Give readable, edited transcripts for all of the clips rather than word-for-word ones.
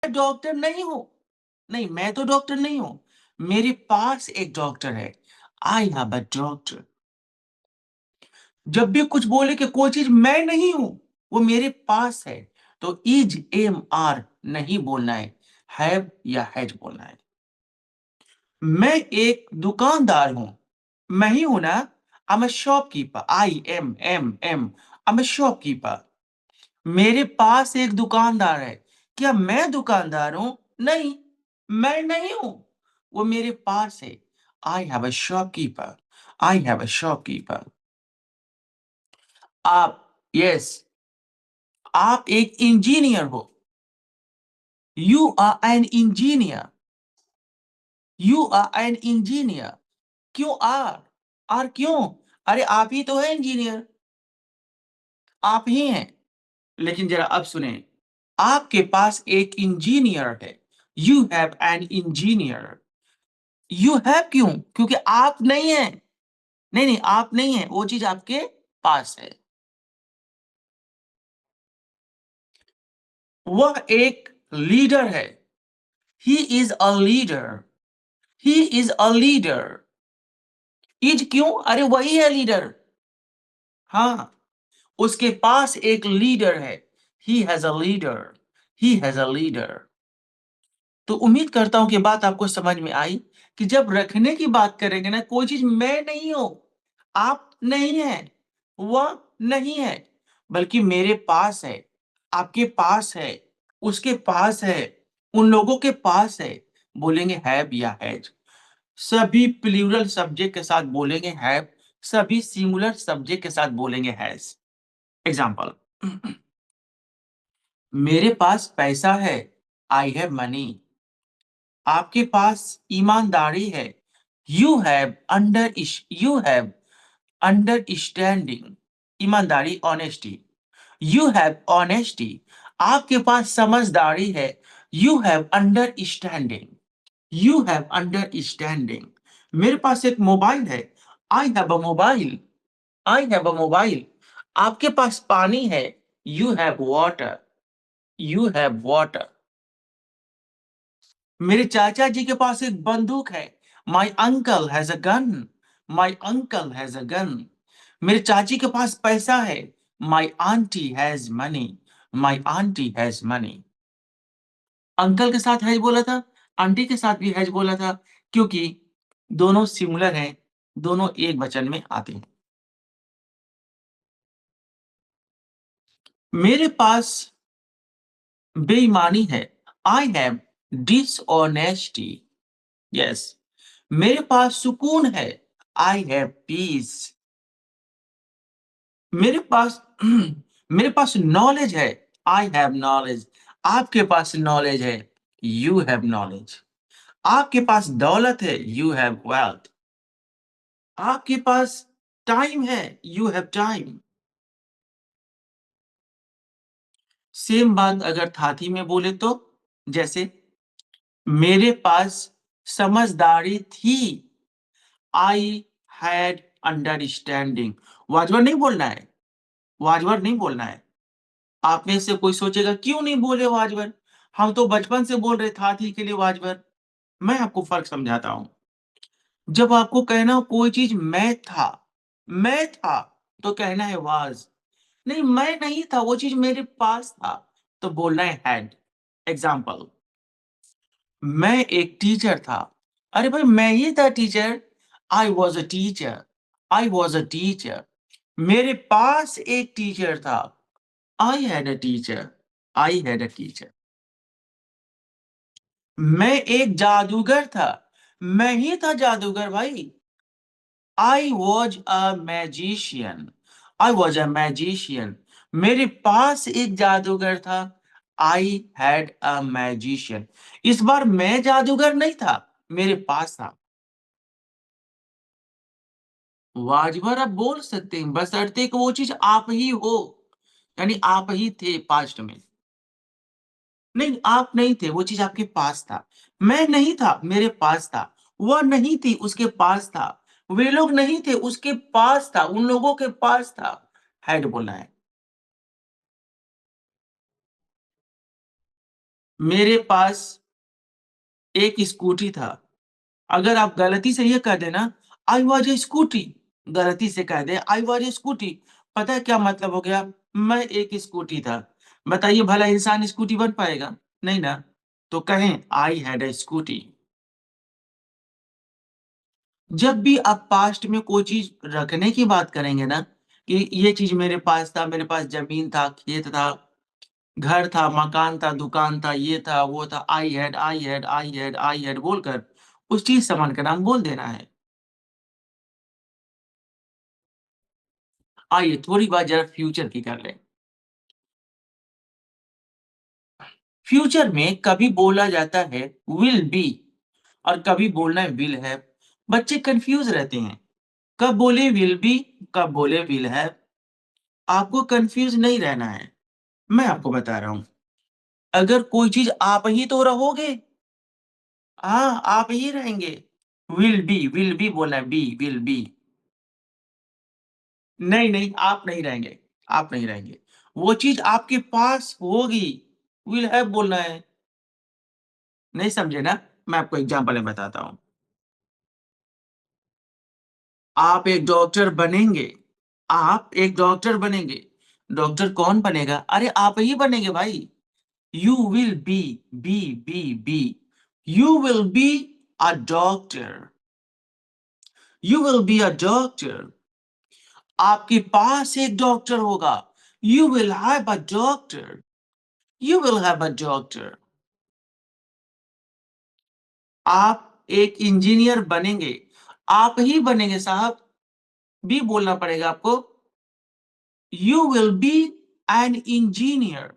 Doctor नहीं हूँ। नहीं, मैं तो डॉक्टर नहीं हूँ। मेरे पास एक डॉक्टर है। I have a doctor. जब भी कुछ बोले कि कोई चीज़ मैं नहीं हूँ, वो मेरे पास है, तो इज़, एम, आर नहीं बोलना है, हैव या हैज़ बोलना है। मैं एक दुकानदार हूँ। मैं ही हूँ ना? आई am a shopkeeper. I am, I am a shopkeeper. मेरे पास एक दुकानदार है। क्या मैं दुकानदार हूँ? नहीं, मैं नहीं हूँ। वो मेरे पास है। I have a shopkeeper. I have a shopkeeper. आप यस, आप एक इंजीनियर हो। You are an engineer. You are an engineer. क्यों आर? आर क्यों? अरे आप ही तो हैं इंजीनियर। आप ही हैं। लेकिन जरा अब सुने, आपके पास एक इंजीनियर है। You have an engineer. You have क्यों? क्योंकि आप नहीं हैं। नहीं, आप नहीं हैं, वो चीज़ आपके पास है। वह एक लीडर है। He is a leader. He is a leader. Is क्यों? अरे वही है लीडर। हाँ, उसके पास एक लीडर है। He has a leader. He has a leader. तो उम्मीद करता हूँ कि बात आपको समझ में आई कि जब रखने की बात करेंगे ना, कोई चीज़ मैं नहीं हूँ, आप नहीं हैं, वह नहीं है, बल्कि मेरे पास है, आपके पास है, उसके पास है, उन लोगों के पास है, बोलेंगे हैव या हैज़। सभी प्लूरल सब्जेक्ट के साथ बोलेंगे हैव, सभी सिंगुलर सब्जेक्ट के साथ बोलेंगे हैज़। एग्ज़ाम्पल मेरे पास पैसा है, आई हैव मनी। आपके पास ईमानदारी है। You have understanding. ईमानदारी, ऑनेस्टी। You have honesty. आपके पास समझदारी है। You have understanding. You have understanding. मेरे पास एक मोबाइल है। I have a mobile. I have a mobile. आपके पास पानी है। You have water. You have water. मेरे चाचा जी के पास एक बंदूक है। My uncle has a gun. My uncle has a gun. मेरे चाची के पास पैसा है। माई aunty has money. My aunty has money. Uncle के साथ हैज बोला था, आंटी के साथ भी हैज बोला था, क्योंकि दोनों सिंगुलर हैं, दोनों एक वचन में आते हैं। मेरे पास बेईमानी है। I have dishonesty. यस। मेरे पास सुकून है। I have peace. मेरे पास मेरे पास नॉलेज है। I have knowledge. आपके पास नॉलेज है। You have knowledge. आपके पास दौलत है। You have wealth. आपके पास टाइम है। You have time. सेम बात अगर थाती में बोले तो, जैसे मेरे पास समझदारी थी। I had understanding. वाजवर नहीं बोलना है। वाजवर नहीं बोलना है। आप में से कोई सोचेगा क्यों नहीं बोले वाजवर? हम तो बचपन से बोल रहे थाती के लिए वाजवर। मैं आपको फ़र्क समझाता हूँ। जब आपको कहना हो कोई चीज़ मैं था, तो कहना है वाज़। नहीं, मैं नहीं था, वो चीज़ मेरे पास था, तो बोलना है हैड। एग्ज़ाम्पल मैं एक टीचर था। अरे भाई मैं ही था teacher. I was a teacher. I was a teacher. मेरे पास एक टीचर था। I had a teacher. I had a teacher. मैं एक जादूगर था। मैं ही था जादूगर भाई। I was a magician. I was a magician. मेरे पास एक जादूगर था। I had a magician. इस बार मैं जादूगर नहीं था, मेरे पास था। वाजिबर आप बोल सकते हैं, बशर्ते कि वो चीज़ आप ही हो, यानी आप ही थे पास्ट में। नहीं, आप नहीं थे, वो चीज़ आपके पास था। मैं नहीं था, मेरे पास था। वह नहीं थी, उसके पास था। वे लोग नहीं थे, उसके पास था, उन लोगों के पास था। हैड बोलना है। मेरे पास एक स्कूटी था। अगर आप गलती से ये कह देना आई वाज ए स्कूटी, गलती से कह दे आई वाज ए स्कूटी, पता है क्या मतलब हो गया? मैं एक स्कूटी था। बताइए भला इंसान स्कूटी बन पाएगा? नहीं ना। तो कहें आई हैड अ स्कूटी। जब भी आप पास्ट में कोई चीज रखने की बात करेंगे ना कि ये चीज मेरे पास था, मेरे पास जमीन था, खेत था, घर था, मकान था, दुकान था, ये था, वो था, I had, I had, I had, I had बोलकर उस चीज सामान का नाम बोल देना है। आइए थोड़ी बात जरा फ्यूचर की कर लें। फ्यूचर में कभी बोला जाता है विल बी और कभी बोलना है विल हैव। बच्चे कंफ्यूज रहते हैं, कब बोले विल बी, कब बोले विल हैव। आपको कंफ्यूज नहीं रहना है, मैं आपको बता रहा हूं। अगर कोई चीज आप ही तो रहोगे, हाँ आप ही रहेंगे। विल बी बोलना है, बी विल बी। नहीं नहीं, आप नहीं रहेंगे, आप नहीं रहेंगे। वो चीज आपके पास होगी, विल हैव बोलना है। नहीं समझे ना? मैं आपको एग्जांपल में बताता हूँ। आप एक डॉक्टर बनेंगे, आप एक डॉक्टर बनेंगे। डॉक्टर कौन बनेगा? अरे आप ही बनेंगे भाई। You will B you will be a doctor. You will be a doctor. आपके पास एक डॉक्टर होगा। You will have a doctor. You will have a doctor. आप एक इंजीनियर बनेंगे, आप ही बनेंगे साहब। भी बोलना पड़ेगा आपको। You will be an engineer.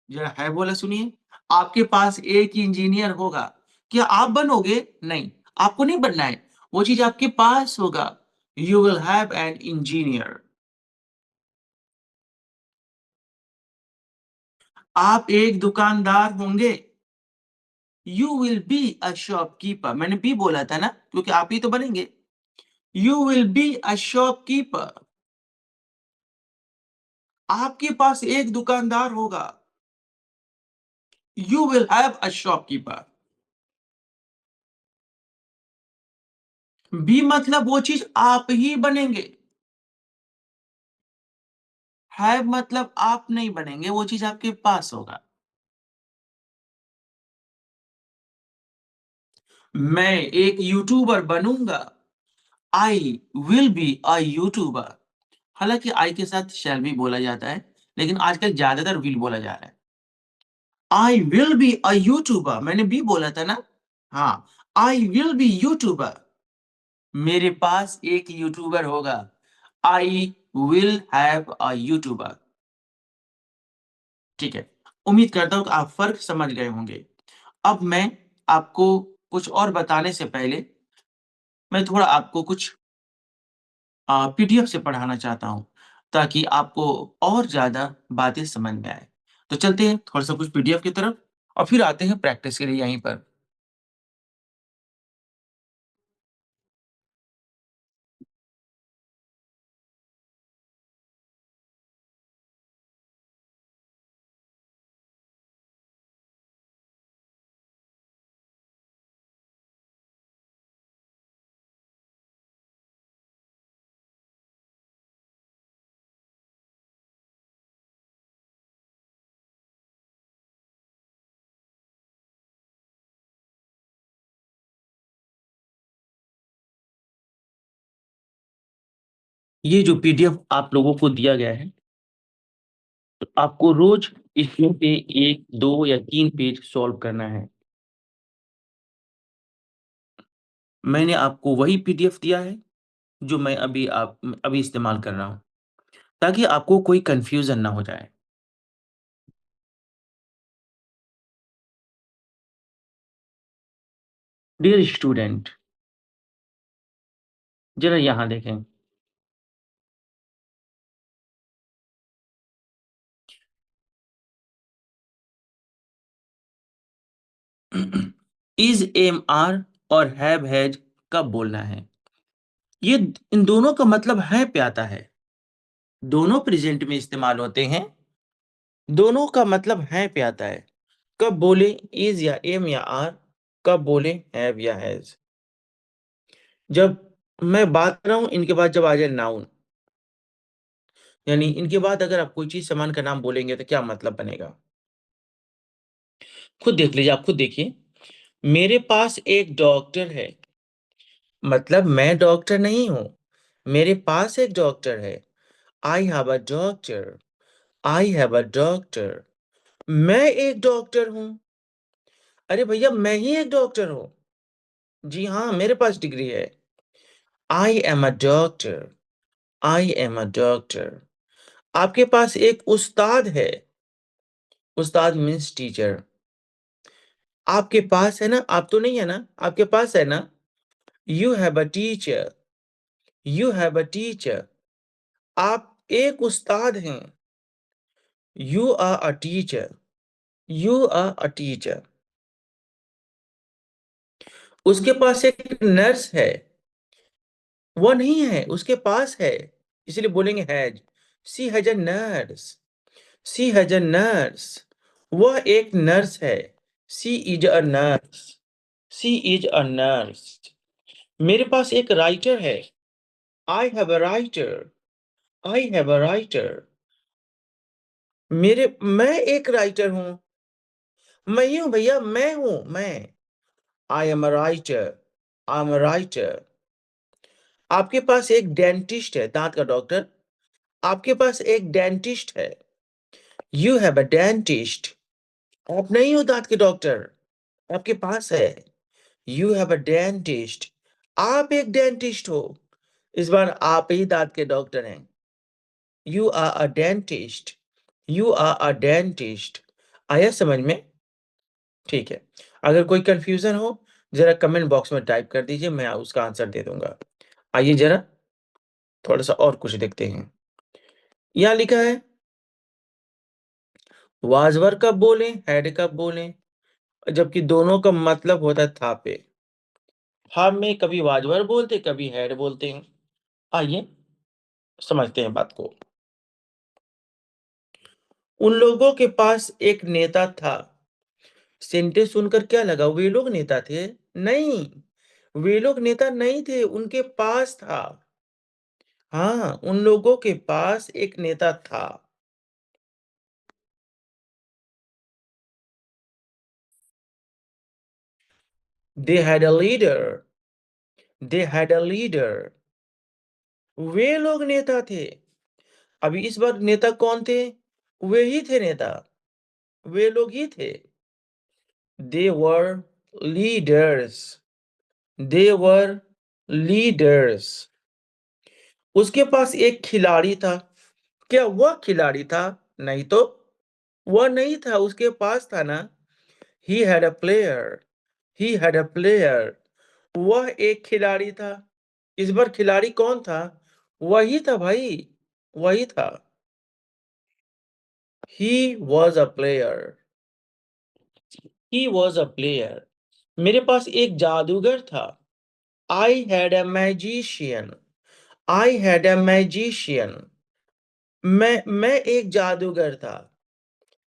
जरा है बोला सुनिए। आपके पास एक इंजीनियर होगा। क्या आप बनोगे? नहीं, आपको नहीं बनना है। वो चीज आपके पास होगा। You will have an engineer. आप एक दुकानदार होंगे। You will be a shopkeeper. मैंने भी बोला था ना, क्योंकि आप ही तो बनेंगे। You will be a shopkeeper. आपके पास एक दुकानदार होगा। You will have a shopkeeper. Be मतलब वो चीज आप ही बनेंगे। हैव मतलब आप नहीं बनेंगे, वो चीज आपके पास होगा। मैं एक यूट्यूबर बनूंगा। I will be a YouTuber. हालांकि आई के साथ शैल भी बोला जाता है, लेकिन आजकल ज्यादातर विल बोला जा रहा है। I will be a YouTuber, मैंने भी बोला था ना। हाँ, आई विल बी यूट्यूबर। मेरे पास एक यूट्यूबर होगा। I will have a YouTuber. ठीक है। उम्मीद करता हूं कि आप फर्क समझ गए होंगे। अब मैं आपको कुछ और बताने से पहले मैं थोड़ा आपको कुछ पीडीएफ से पढ़ाना चाहता हूँ, ताकि आपको और ज़्यादा बातें समझ में आए। तो चलते हैं थोड़ा-सा कुछ पीडीएफ की तरफ और फिर आते हैं प्रैक्टिस के लिए यहीं पर। ये जो पीडीएफ आप लोगों को दिया गया है, तो आपको रोज़ इसमें से 1, 2 या 3 पेज सॉल्व करना है। मैंने आपको वही पीडीएफ दिया है, जो मैं अभी इस्तेमाल कर रहा हूँ, ताकि आपको कोई कन्फ्यूज़न ना हो जाए। डियर स्टूडेंट, ज़रा यहाँ देखें। इज़, एम, आर और हैव, हैज़ कब बोलना है? ये इन दोनों का मतलब है पे आता है। दोनों प्रेजेंट में इस्तेमाल होते हैं। दोनों का मतलब है पे आता है। कब बोले इज या एम या आर, कब बोले हैव या हैज। जब मैं बात कर रहा हूं इनके बाद जब आ जाए नाउन, यानी इनके बाद अगर आप कोई चीज सामान का नाम बोलेंगे तो क्या मतलब बनेगा, खुद देख लीजिए, आप खुद देखिए। मेरे पास एक डॉक्टर है, मतलब मैं डॉक्टर नहीं हूं, मेरे पास एक डॉक्टर है। I have a doctor, I have a doctor. मैं एक डॉक्टर हूं, अरे भैया मैं ही एक डॉक्टर हूं, जी हाँ मेरे पास डिग्री है। आई am a doctor, I am a doctor. आपके पास एक उस्ताद है, उस्ताद मीन्स टीचर। आपके पास है ना, आप तो नहीं है ना, आपके पास है ना। You have a teacher, you have a teacher. आप एक उस्ताद हैं, you are a teacher, you are a teacher. उसके पास एक नर्स है, वो नहीं है, उसके पास है, इसलिए बोलेंगे has. She has a nurse, she has a nurse. वह एक नर्स है, she is a nurse, she is a nurse. मेरे पास एक राइटर है, I have a writer, I have a writer. मैं एक राइटर हूं, मैं ही हूं भैया, मैं हूं मैं। आई am a writer, I am a writer. आपके पास एक डेंटिस्ट है, दांत का डॉक्टर। आपके पास एक डेंटिस्ट है, यू हैव अ डेंटिस्ट। आप नहीं हो दांत के डॉक्टर, आपके पास है, यू हैव अ डेंटिस्ट। आप एक डेंटिस्ट हो, इस बार आप ही दांत के डॉक्टर हैं। You are a dentist, you are a dentist. आया समझ में? ठीक है। अगर कोई कंफ्यूजन हो जरा कमेंट बॉक्स में टाइप कर दीजिए, मैं उसका आंसर दे दूंगा। आइए जरा थोड़ा सा और कुछ देखते हैं। यहाँ लिखा है वाजवर कब बोले, हेड कब बोले, जबकि दोनों का मतलब होता है था पे। हम में कभी वाजवर बोलते कभी हेड बोलते हैं। आइए समझते हैं बात को। उन लोगों के पास एक नेता था। सेंटेंस सुनकर क्या लगा, वे लोग नेता थे? नहीं, वे लोग नेता नहीं थे, उनके पास था। हाँ, उन लोगों के पास एक नेता था। They had a leader, they had a leader. वे लोग नेता थे। अभी इस बार नेता कौन थे? वे ही थे नेता, वे लोग ही थे। दे वर लीडर्स, दे वर लीडर्स। उसके पास एक खिलाड़ी था। क्या वह खिलाड़ी था? नहीं तो, वह नहीं था, उसके पास था ना। He had a player, he had a player. वह एक खिलाड़ी था। इस बार खिलाड़ी कौन था? वही था भाई, वही था। He was a player, he was a player. मेरे पास एक जादूगर था। I had a magician, I had a magician. मैं एक जादूगर था।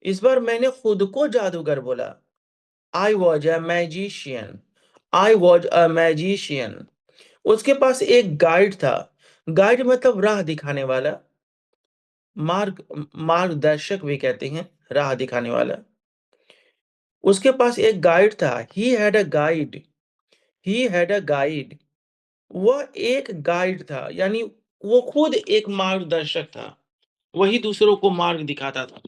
इस बार मैंने खुद को जादूगर बोला। I was a magician, I was a magician. उसके पास एक गाइड था। गाइड मतलब राह दिखाने वाला, मार्ग मार्गदर्शक भी कहते हैं, राह दिखाने वाला। उसके पास एक गाइड था। He had a guide, he had a guide. वह एक गाइड था, यानी वो खुद एक मार्गदर्शक था, वही दूसरों को मार्ग दिखाता था।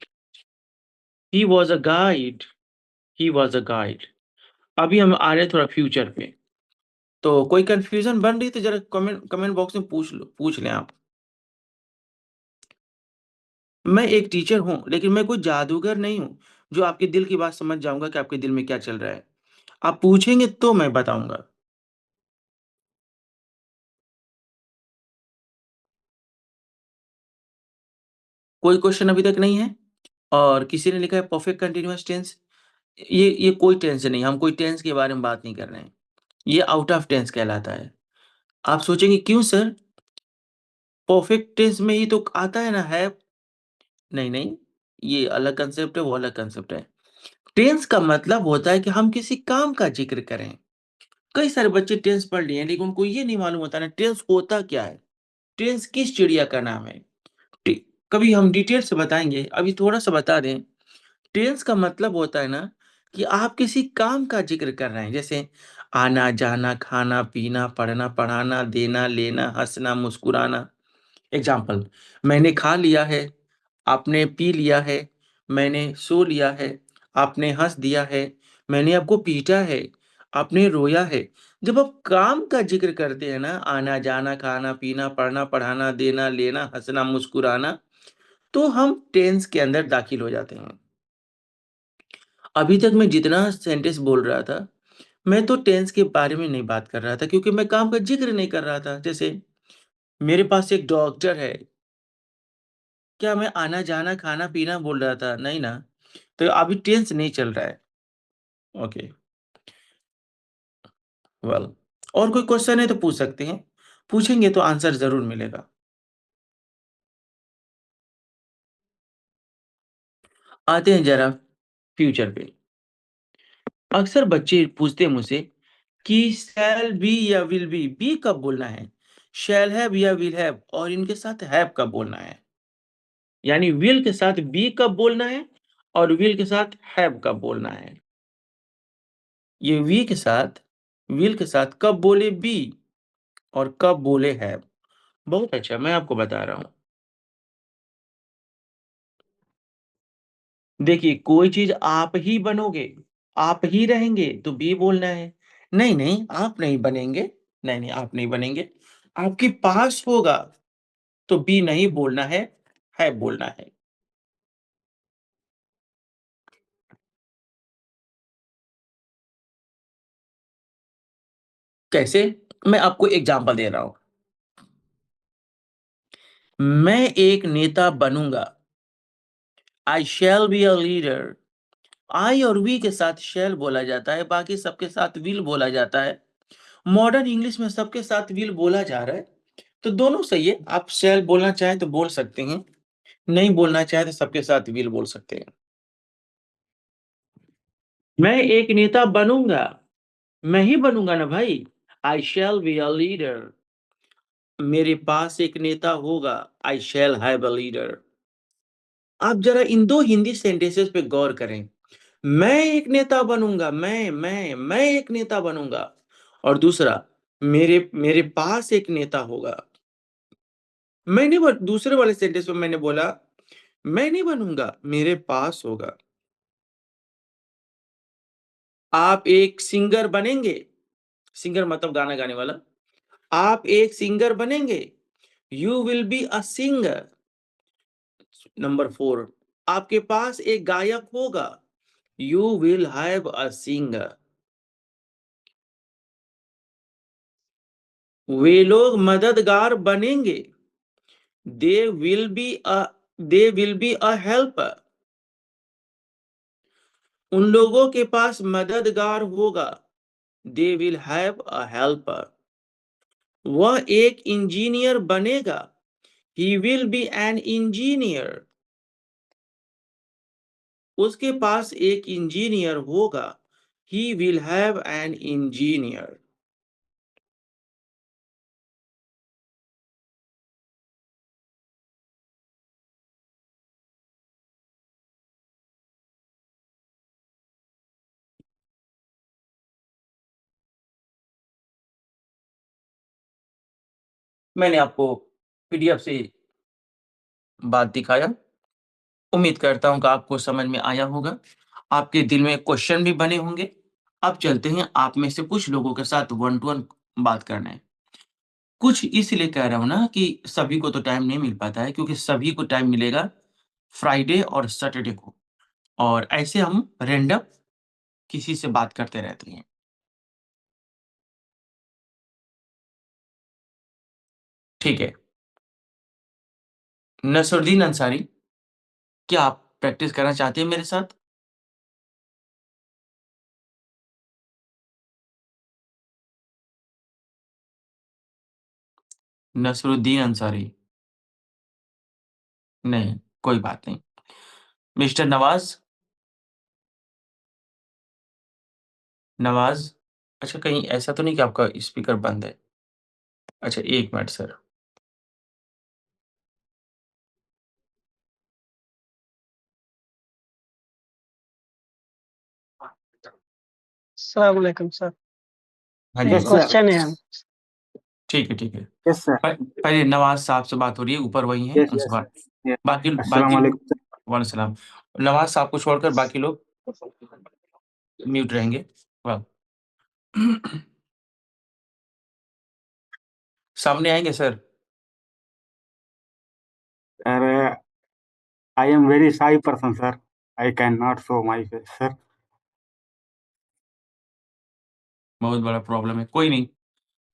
He was a guide, he was a guide. अभी हम आ रहे हैं थोड़ा फ्यूचर पे, तो कोई कंफ्यूजन बन रही तो जरा कमेंट कमेंट बॉक्स में पूछ लें आप। मैं एक टीचर हूँ, लेकिन मैं कोई जादूगर नहीं हूँ जो आपके दिल की बात समझ जाऊंगा कि आपके दिल में क्या चल रहा है। आप पूछेंगे तो मैं बताऊंगा। कोई क्वेश्चन अभी तक नहीं है? और किसी ने लिखा है परफेक्ट कंटीन्यूअस टेंस। ये कोई टेंस नहीं, हम कोई टेंस के बारे में बात नहीं कर रहे हैं। ये आउट ऑफ टेंस कहलाता है। आप सोचेंगे क्यों सर, परफेक्ट टेंस में ही तो आता है ना है। नहीं नहीं, ये अलग कंसेप्ट है, वो अलग कंसेप्ट है। टेंस का मतलब होता है कि हम किसी काम का ज़िक्र करें। कई सारे बच्चे टेंस पढ़ लिए हैं, लेकिन उनको ये नहीं मालूम होता ना टेंस होता क्या है? टेंस किस चिड़िया का नाम है? टे कभी हम डिटेल से बताएँगे, अभी थोड़ा-सा बता दें। टेंस का मतलब होता है ना कि आप किसी काम का ज़िक्र कर रहे हैं, जैसे आना-जाना, खाना-पीना, पढ़ना-पढ़ाना, देना-लेना, हँसना, मुस्कुराना। एग्ज़ाम्पल मैंने खा लिया है, आपने पी लिया है, मैंने सो लिया है, आपने हँस दिया है, मैंने आपको पीटा है, आपने रोया है। जब आप काम का ज़िक्र करते हैं ना, आना-जाना, खाना-पीना, पढ़ना-पढ़ाना, देना-लेना, हँसना, मुस्कुराना, तो हम टेंस के अंदर दाखिल हो जाते हैं। अभी तक मैं जितना सेंटेंस बोल रहा था, मैं तो टेंस के बारे में नहीं बात कर रहा था क्योंकि मैं काम का ज़िक्र नहीं कर रहा था। जैसे मेरे पास एक डॉक्टर है, क्या मैं आना-जाना, खाना-पीना बोल रहा था? नहीं ना। तो अभी टेंस नहीं चल रहा है। ओके, वेल और कोई क्वेश्चन है तो पूछ सकते हैं। पूछेंगे तो आंसर ज़रूर मिलेगा। आते हैं ज़रा फ्यूचर पे। अक्सर बच्चे पूछते हैं मुझसे कि शैल बी या विल बी कब बोलना है? शैल हैव या विल हैव और इनके साथ हैव कब बोलना है? यानी विल के साथ बी कब बोलना है और विल के साथ हैव कब बोलना है? ये विल के साथ कब बोले बी और कब बोले हैव? बहुत अच्छा, मैं आपको बता रहा हूँ। देखिए, कोई चीज़ आप ही बनोगे, आप ही रहेंगे तो बी बोलना है। नहीं, नहीं, आप नहीं बनेंगे, नहीं, नहीं, आप नहीं बनेंगे। आपके पास होगा तो बी नहीं बोलना है बोलना है। कैसे? मैं आपको एग्ज़ाम्पल दे रहा हूँ। मैं एक नेता बनूँगा, आई शैल बी अ लीडर। आई और वी के साथ शैल बोला जाता है, बाकी सबके साथ विल बोला जाता है। मॉडर्न इंग्लिश में सबके साथ विल बोला जा रहा है, तो दोनों सही है। आप शैल बोलना चाहें तो बोल सकते हैं, नहीं बोलना चाहें तो सबके साथ विल बोल सकते हैं। मैं एक नेता बनूँगा, मैं ही बनूँगा ना भाई। आई शैल बी अ लीडर। मेरे पास एक नेता होगा, आई शैल हैव अ लीडर। आप ज़रा इन 2 हिंदी सेंटेंसेस पे गौर करें। मैं एक नेता बनूँगा, मैं एक नेता बनूँगा और दूसरा मेरे मेरे पास एक नेता होगा। मैंने ब दूसरे वाले सेंटेंस में मैंने बोला, मैं नहीं बनूँगा, मेरे पास होगा। आप एक सिंगर बनेंगे, सिंगर मतलब गाना गाने वाला। आप एक सिंगर बनेंगे, you will be a singer. Number 4 आपके पास एक गायक होगा, you will have a singer. वे लोग मददगार बनेंगे, they will be a they will be a helper. उन लोगों के पास मददगार होगा, they will have a helper. वह एक इंजीनियर बनेगा, he will be an engineer. उसके पास एक इंजीनियर होगा, he will have an engineer. मैंने आपको पीडीएफ से बात दिखाया। उम्मीद करता हूँ कि आपको समझ में आया होगा। आपके दिल में क्वेश्चन भी बने होंगे। अब चलते हैं आप में से कुछ लोगों के साथ वन टू वन बात करने। कुछ इसलिए कह रहा हूँ ना कि सभी को तो टाइम नहीं मिल पाता है क्योंकि सभी को टाइम मिलेगा फ्राइडे और सैटरडे को और ऐसे हम रैंडम किसी से बात करते रहते हैं। ठीक है। नसरुद्दीन अंसारी, क्या आप प्रैक्टिस करना चाहते हैं मेरे साथ? नसरुद्दीन अंसारी, नहीं, कोई बात नहीं। मिस्टर नवाज़? नवाज़? अच्छा, कहीं ऐसा तो नहीं कि आपका स्पीकर बंद है? अच्छा, 1 मिनट सर। अस्सलाम वालेकुम सर। हाँ एक जी, यस सर। क्वेश्चन है ठीक है, ठीक है। Yes sir. पहले नवाज़ साहब से बात हो रही है, ऊपर वही हैं, यस उनसे यस। बात। बाकी अस्सलाम बाकी वालेकुम सर। वालेकुम सलाम। नवाज़ साहब को छोड़कर बाकी लोग म्यूट रहेंगे। वाह! सामने आएँगे sir? Sir, I am very shy person sir. I can not show my face sir. बहुत बड़ा प्रॉब्लम है। कोई नहीं,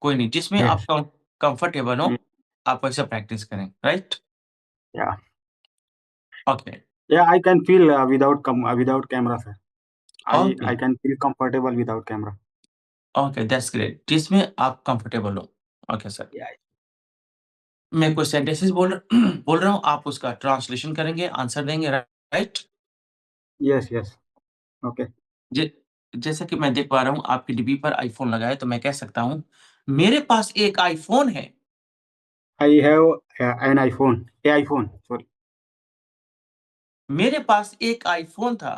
कोई नहीं। जिसमें आप यस। कंफर्टेबल हो, आप वैसे प्रैक्टिस करें, राइट? या ओके, या I can feel without camera sir. I okay, I can feel comfortable without camera. Okay, that's great. जिसमें आप कंफर्टेबल हो। Okay sir. या मैं कोई सेंटेंसेस बोल रहा हूँ, आप उसका ट्रांसलेशन करेंगे, आंसर देंगे, राइट? Yes yes. ओके। जे जैसा कि मैं देख पा रहा हूँ आपकी डिब्बी पर आईफ़ोन लगा है, तो मैं कह सकता हूँ, मेरे पास एक आईफ़ोन है। I have an iPhone. A iPhone sorry. मेरे पास एक आईफ़ोन था।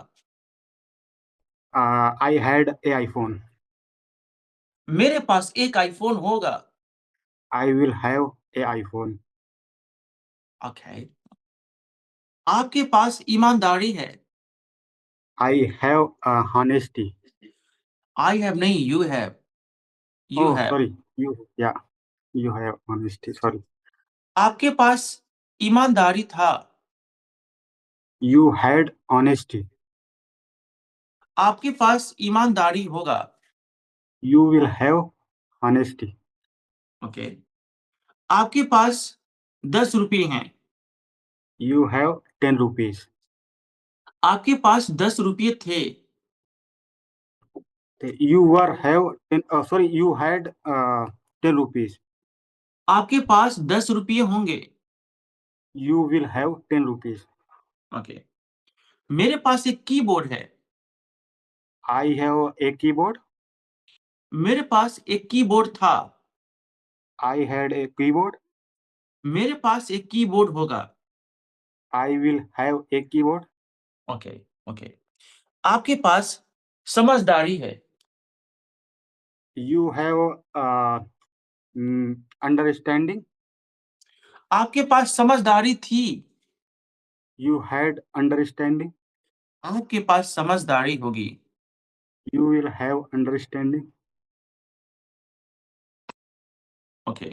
I had a iPhone. मेरे पास एक आईफ़ोन होगा। I will have a iPhone. Okay. आपके पास ईमानदारी है। I have honesty. I have नहीं, you have, you oh have. Sorry. You या यू हैव हॉनेस्टी सॉरी। आपके पास ईमानदारी था। You had honesty. आपके पास ईमानदारी होगा। You will have honesty. Okay. आपके पास 10 रुपए हैं। You have 10 rupees. आपके पास 10 रुपए थे। You were have 10 sorry you had 10 rupees. आपके पास 10 रुपए होंगे। You will have 10 rupees. Okay. मेरे पास एक कीबोर्ड है। I have a keyboard. मेरे पास एक कीबोर्ड था। I had a keyboard. मेरे पास एक कीबोर्ड होगा। I will have a keyboard. Okay, okay. आपके पास समझदारी है। You have understanding. आपके पास समझदारी थी। You had understanding. आपके पास समझदारी होगी। You will have understanding. Okay.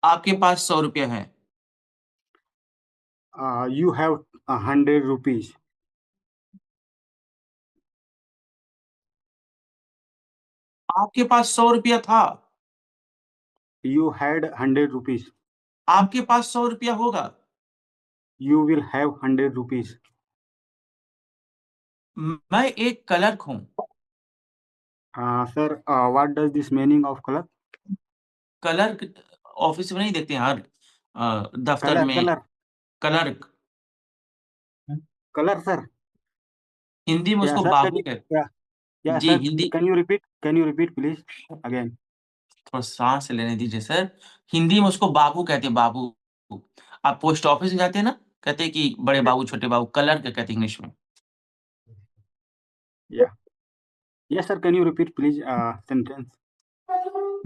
आपके पास 100 रुपया है। You have 100 rupees. आपके पास 100 रुपया था। You had 100 rupees. आपके पास 100 रुपया होगा। You will have 100 rupees. मैं एक क्लर्क हूँ। Sir, what does this meaning of colour? Clerk office में नहीं देखते हैं हर दफ्तर कलर में colour clerk. Colour sir. Hindi में या उसको सर बाबू कहते। या जी, sir, Hindi. Can you repeat please again? थोड़ा सांस लेने दीजिए सर। हिंदी में उसको बाबू कहते हैं, बाबू। आप पोस्ट ऑफिस में जाते हैं ना, कहते हैं कि बड़े बाबू, छोटे बाबू, क्लर्क कहते हैं इंग्लिश में। या yes sir, can you repeat please sentence?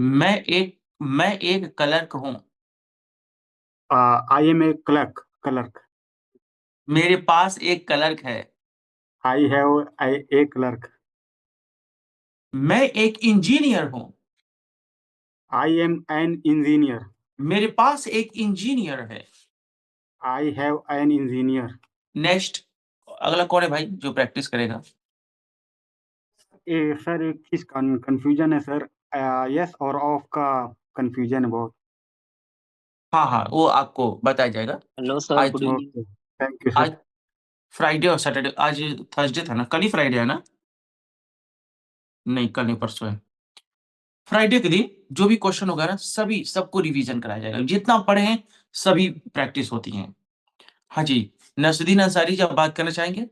मैं एक क्लर्क हूँ। I am a clerk. मेरे पास एक क्लर्क है। I have a clerk. मैं एक इंजीनियर हूँ। I am an engineer. मेरे पास एक इंजीनियर है। I have an engineer. Next. अगला कौन है भाई जो प्रैक्टिस करेगा? सर, एक चीज कंफ्यूजन है सर। यस और ऑफ का कंफ्यूजन है बहुत। हाँ, हाँ, वो आपको बताया जाएगा। हेलो सर, आज good evening. Okay, thank you आज सर। फ्राइडे और सैटरडे, आज थर्सडे था ना, कल ही फ्राइडे है ना? नहीं, कल नहीं, परसों है। फ्राइडे के दिन जो भी क्वेश्चन होगा ना, सबको रिवीजन कराया जाएगा। जितना पढ़े हैं, सभी प्रैक्टिस होती हैं। हाँ जी। नसरुद्दीन अंसारी जी, आप बात करना चाहेंगे?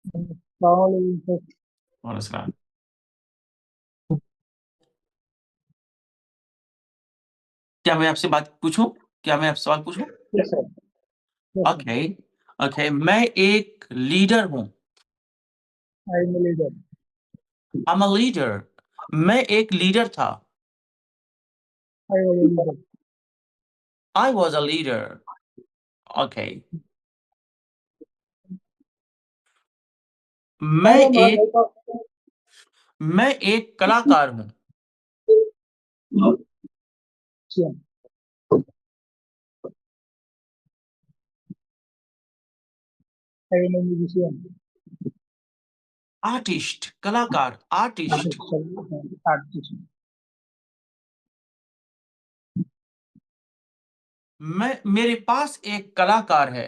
अस्सलामुअलैकुम सर। वालेकुम सलाम। क्या मैं आपसे बात पूछूं? क्या मैं आपसे सवाल पूछूं? Yes sir. Yes sir. Okay, okay. मैं एक लीडर हूँ। I am leader. I am a leader. मैं एक लीडर था। I was leader. I was a leader. Okay. I मैं एम एक मैं एक कलाकार हूँ। Musician. I am musician. Artist, कलाकार, आर्टिस्ट। आर्टिस्ट। मेरे पास एक कलाकार है।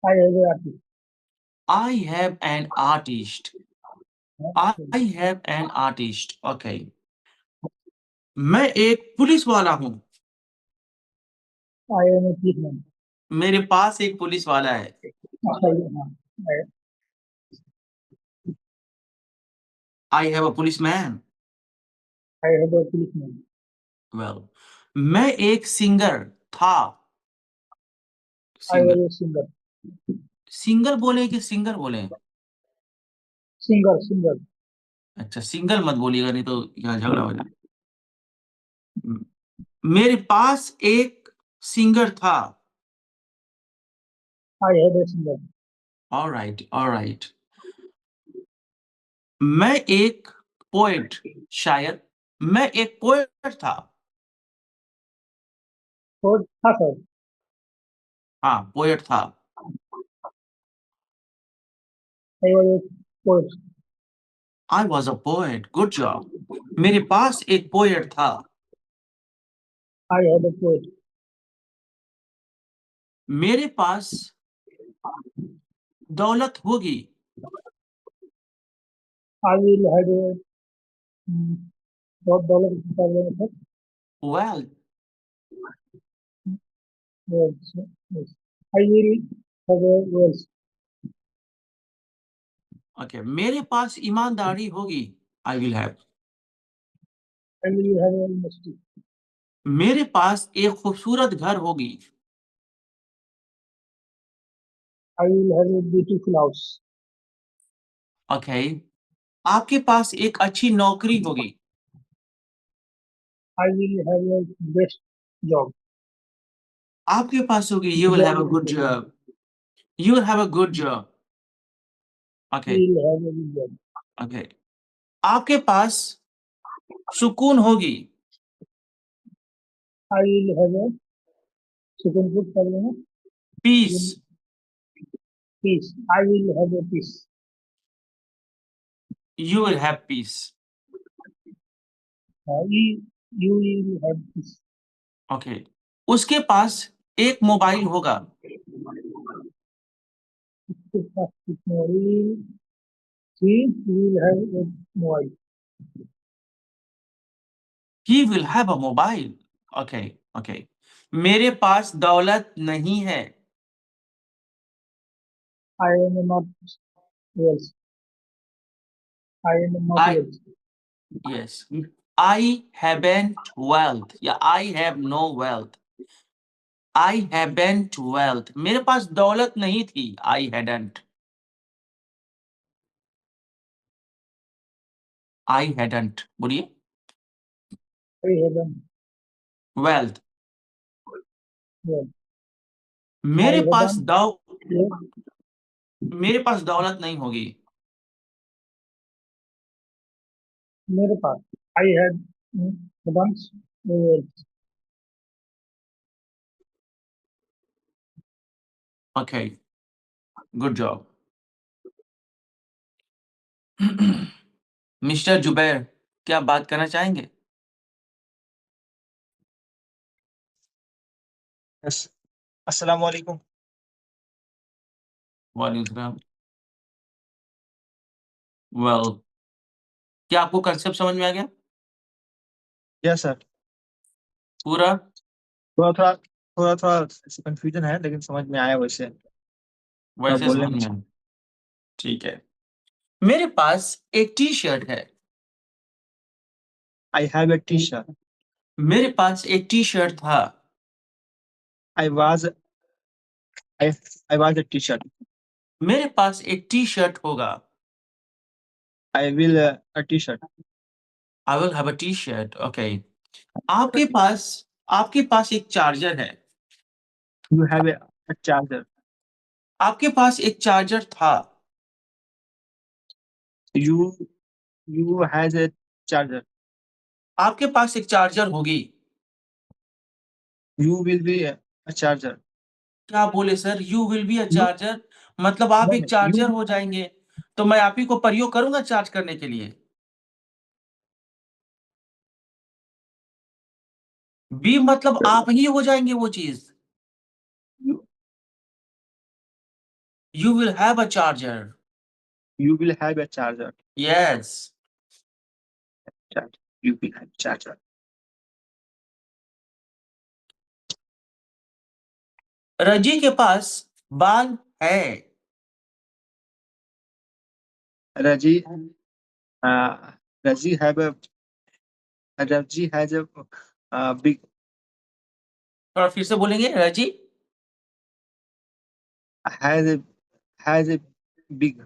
I have artist. I have an artist. I have an artist. Okay. मैं एक पुलिस वाला हूँ। I M policeman. मेरे पास एक पुलिस वाला है। I have a policeman. I have a policeman. Well, मैं एक सिंगर था। आई सिंगर। Was singer. सिंगर बोले कि सिंगर बोले? Singer singer. अच्छा, सिंगल मत बोलिएगा, नहीं तो यहाँ झगड़ा हो जाए। मेरे पास एक सिंगर था। आई have a singer. Alright, alright. मैं एक पोएट, शायर। मैं एक पोएट था। और था सर। हाँ, पोएट था। I was poet. I was a poet. Good job. मेरे पास एक पोएट था। आई हैव अ पोएट। मेरे पास दौलत होगी। आई will have a dollar sir. Well, Yes, yes. I will have a yes. Okay. मेरे पास ईमानदारी होगी। आई will have. I will have a honesty. मेरे पास एक खूबसूरत घर होगी। I will have a beautiful house. Okay. आपके पास एक अच्छी नौकरी होगी। I will have a best job. आपके पास होगी। You will have Job a good job. You will have a good job. Okay, will have a good job. Okay. आपके पास सुकून होगी। I will have a second good problem. Peace. Peace. I will have a peace. You will have peace. You will have peace. Okay. उसके पास एक mobile होगा। He will have a mobile. He will have a mobile. Okay, okay. मेरे पास दौलत नहीं है। I am not wealth. I am not I wealth. Yes. I haven't wealth या I have no wealth. I haven't wealth. मेरे पास दौलत नहीं थी। I hadn't. आई हैडंट बोलिए। I have a wealth. wealth. I मेरे have पास done. दौ Yes. मेरे पास दौलत नहीं होगी। मेरे पास I had bunch okay, good job. Mister Zubair, क्या आप बात करना चाहेंगे? यस। अस्सलाम वालेकुम। वालेकुम सलाम। वेल, क्या आपको कंसेप्ट समझ में आ गया यस सर। पूरा? थोड़ा थोड़ा थोड़ा थोड़ा कंफ्यूजन है, लेकिन समझ में आया वैसे। वैसे बोलने समझ में में ठीक है। मेरे पास एक टी शर्ट है। I have A T shirt. मेरे पास एक टी शर्ट था। I was I I was A T shirt. मेरे पास एक टी शर्ट होगा। I will a T shirt. I will have a T shirt. Okay. आपके पास आपके पास एक चार्जर है। You have a charger. आपके पास एक चार्जर था। You you has a charger. आपके पास एक चार्जर होगी। You will B A charger. क्या बोले sir? You will be a you charger, मतलब आप एक यू चार्जर हो जाएंगे। तो मैं आप ही को प्रयोग करूंगा चार्ज करने के लिए। बी मतलब आप ही हो जाएंगे वो चीज। You will have a charger. You will have A charger. Yes. You will have charger. रजी के पास बाल है। रजी रजी हैव ए रजी हैज ए बिग थोड़ा फिर से बोलेंगे रजी। Has A has a big.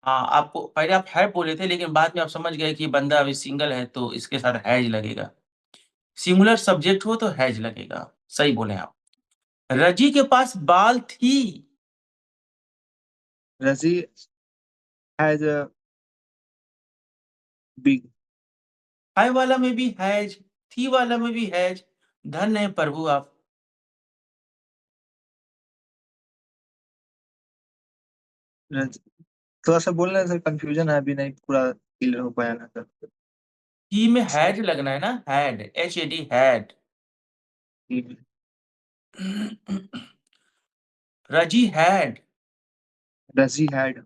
हाँ, आपको पहले आप है बोले थे, लेकिन बाद में आप समझ गए कि बंदा अभी सिंगल है तो इसके साथ हैज लगेगा। सिंगुलर सब्जेक्ट हो तो हैज लगेगा। सही बोले आप। रजी के पास बाल थी। रजी हैज ए बिग। है वाला में भी हैज, थी वाला में भी हैज। धन्य है प्रभु आप। थोड़ा सा बोलना सर, कंफ्यूजन है, अभी नहीं पूरा क्लियर हो पाया ना सर। थी में हैड लगना है ना, had, H A D, had. रजी हैड। रजी हैड।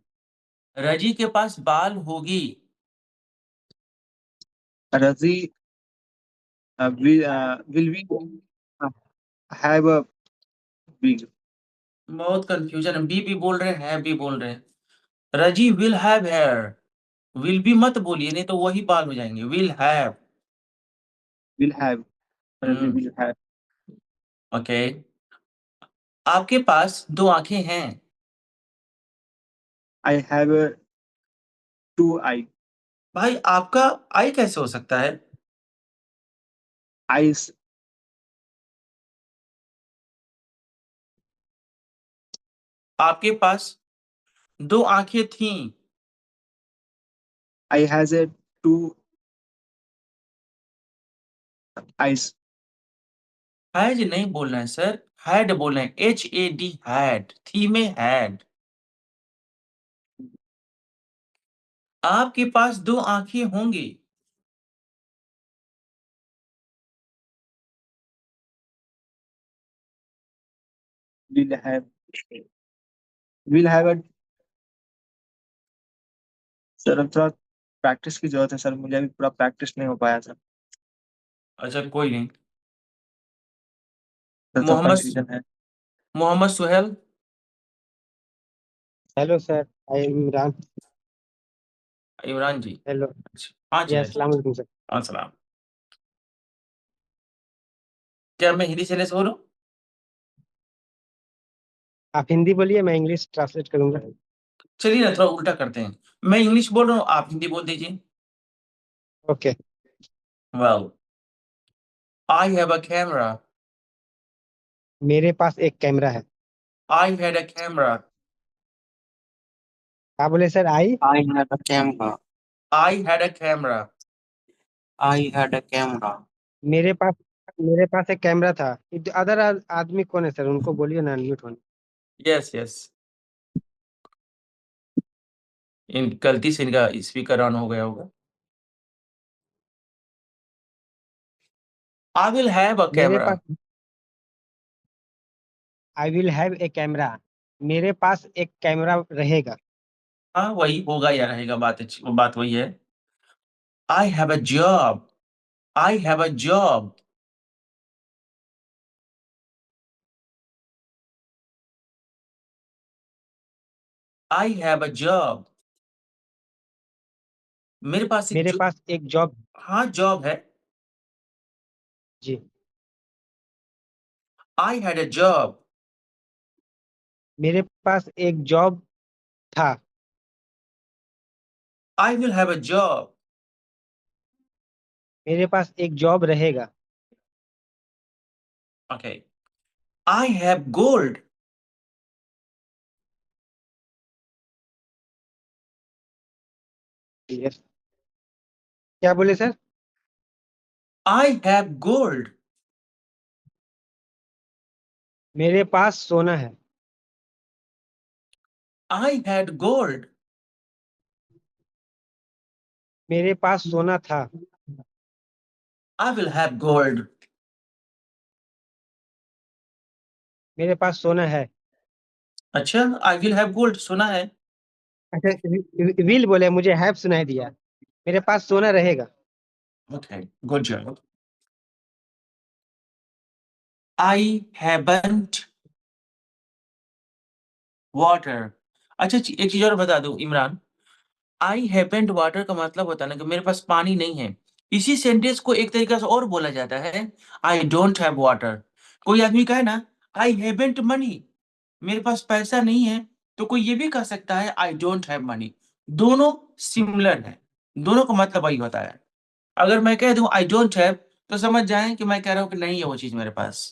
रजी के पास बाल होगी। रजी will be have a big. बहुत कंफ्यूजन है, बी भी बोल रहे हैं भी बोल रहे हैं। रजी विल हैव हेयर। विल भी मत बोलिए, नहीं तो वही बाल हो जाएंगे। Will have. Will have. रजी विल हैव। ओके। आपके पास दो आंखें हैं। आई हैव टू आई भाई आपका आई कैसे हो सकता है? आईज। आपके पास दो आंखें थीं। I has a two eyes. Has नहीं बोलना है सर, हैड बोलना है। H A D, had. थी में हैड। आपके पास दो आंखें होंगी। Will have will have a sir, अब थोड़ा प्रैक्टिस की जरूरत है सर, मुझे अभी पूरा प्रैक्टिस नहीं हो पाया सर। अच्छा कोई नहीं। तो मोहम्मद कंफ्यूजन है। Mohammed Suhel. Hello sir, I am Imran. Imran ji. Hello. अच्छा, हाँ जी, जी हाँ जी। अस्सलाम वालेकुम सर। हाँ, सलाम। क्या मैं हिंदी से लेस बोलूं? आप हिंदी बोलिए, मैं इंग्लिश ट्रांसलेट करूंगा। चलिए ना, थोड़ा उल्टा करते हैं। मैं इंग्लिश बोल रहा हूँ, आप हिंदी बोल दीजिए। Okay. Well, I have a camera. मेरे पास एक कैमरा है। आई हैड अ कैमरा। क्या बोले sir? I I had a camera. I had a camera. I had a camera. मेरे पास मेरे पास एक कैमरा था। अदर आदमी कौन है सर? उनको बोलिए ना, अनम्यूट होने। Yes yes. इन गलती से इनका स्पीकर ऑन हो गया होगा। आई विल हैव अ मेरे camera. Pass I will have A camera. मेरे पास एक कैमरा रहेगा। हाँ, वही होगा या रहेगा, बात अच्छी, वो बात वही है। I have a job. I have a job. I have a job. मेरे पास मेरे पास एक जॉब। हाँ जॉब है। जी। I had a job. मेरे पास एक जॉब था। I will have a job. मेरे पास एक जॉब रहेगा। Okay. I have gold. Yes. क्या बोले सर? I have gold. मेरे पास सोना है। I had gold. मेरे पास सोना था। I will have gold. मेरे पास सोना है। अच्छा, आई विल हैव गोल्ड सुना है। अच्छा, विल बोले, मुझे हैव सुनाई दिया। मेरे पास सोना रहेगा। Okay, good job. I haven't water. अच्छा, एक चीज और बता दूं इमरान। आई हैवंट वाटर का मतलब होता है ना कि मेरे पास पानी नहीं है। इसी सेंटेंस को एक तरीका से और बोला जाता है, आई डोंट हैव वाटर। कोई आदमी कहे ना, आई हैवंट मनी, मेरे पास पैसा नहीं है, तो कोई ये भी कह सकता है आई डोंट हैव मनी। दोनों सिमिलर है, दोनों का मतलब वही होता है। अगर मैं कह दूं आई डोंट हैव, तो समझ जाएं कि मैं कह रहा हूं कि नहीं है वो चीज मेरे पास।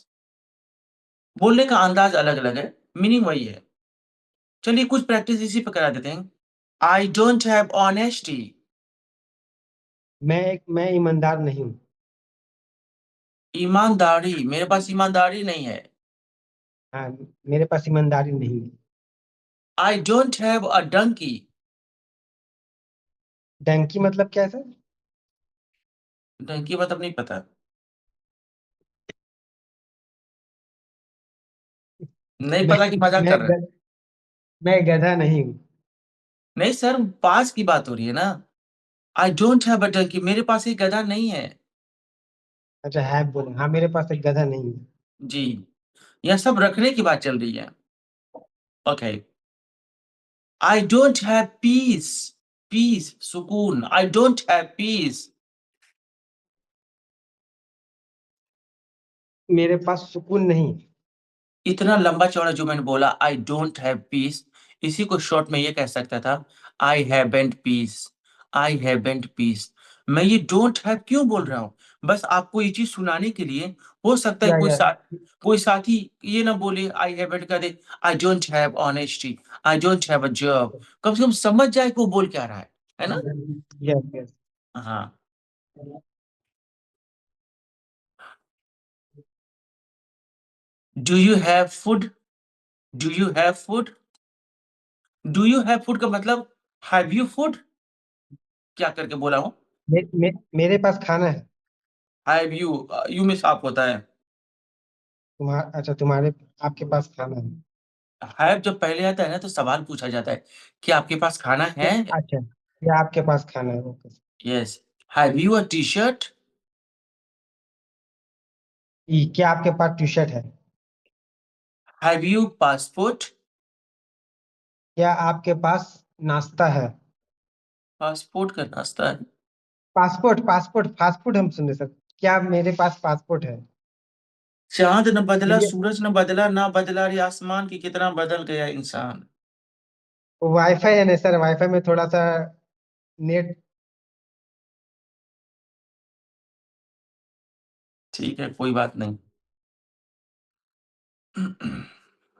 बोलने का अंदाज अलग अलग है, मीनिंग वही है। चलिए कुछ प्रैक्टिस इसी पे करा देते हैं। आई डोंट हैव ऑनेस्टी। मैं ईमानदार नहीं हूँ। ईमानदारी, मेरे पास ईमानदारी नहीं है। हाँ, मेरे पास ईमानदारी नहीं है। I don't have a donkey. Donkey मतलब क्या है सर? डंकी मतलब नहीं पता? नहीं मैं पता कि मजाक मैं कर रहे हैं? मैं गधा नहीं हूँ। नहीं सर, पास की बात हो रही है ना। I don't have a donkey, मेरे पास एक गधा नहीं है। अच्छा, हैव बोले, हाँ मेरे पास एक गधा नहीं है। जी, यह सब रखने की बात चल रही है। Okay. I don't have peace. Peace, सुकून। I don't have peace. मेरे पास सुकून नहीं। इतना लंबा चौड़ा जो मैंने बोला, आई डोंट हैव पीस, इसी को शॉर्ट में ये कह सकता था, I haven't peace. I haven't peace. मैं ये डोंट हैव क्यों बोल रहा हूँ? बस आपको ये चीज सुनाने के लिए। हो सकता है या कोई साथी ये ना बोले आई हैवंट का दे, I don't have honesty, I don't have a job, कम से कम समझ जाए कि वो बोल क्या रहा है ना? Yes yes. हाँ। Do you have food. Do you have food. Do you have food का मतलब हैव यू फूड, क्या करके बोला हूँ? मेरे पास खाना है। हैव यू, यू में साफ होता है। अच्छा, तुम्हारे, आपके पास खाना है। हैव जब पहले आता है ना तो सवाल पूछा जाता है कि आपके पास खाना है। अच्छा, या आपके पास खाना है, okay. Yes. Have you a T shirt. क्या आपके पास टी शर्ट है? Have you passport. क्या आपके पास नाश्ता है? पासपोर्ट का नाश्ता है। पासपोर्ट, पासपोर्ट, फास्ट फूड हम सुने सर। क्या मेरे पास पासपोर्ट है? चांद न बदला, चलिए, सूरज न बदला, ना बदला रे आसमान की कितना बदल गया इंसान। वाईफाई है ना सर, वाईफाई में थोड़ा सा नेट। ठीक है, कोई बात नहीं।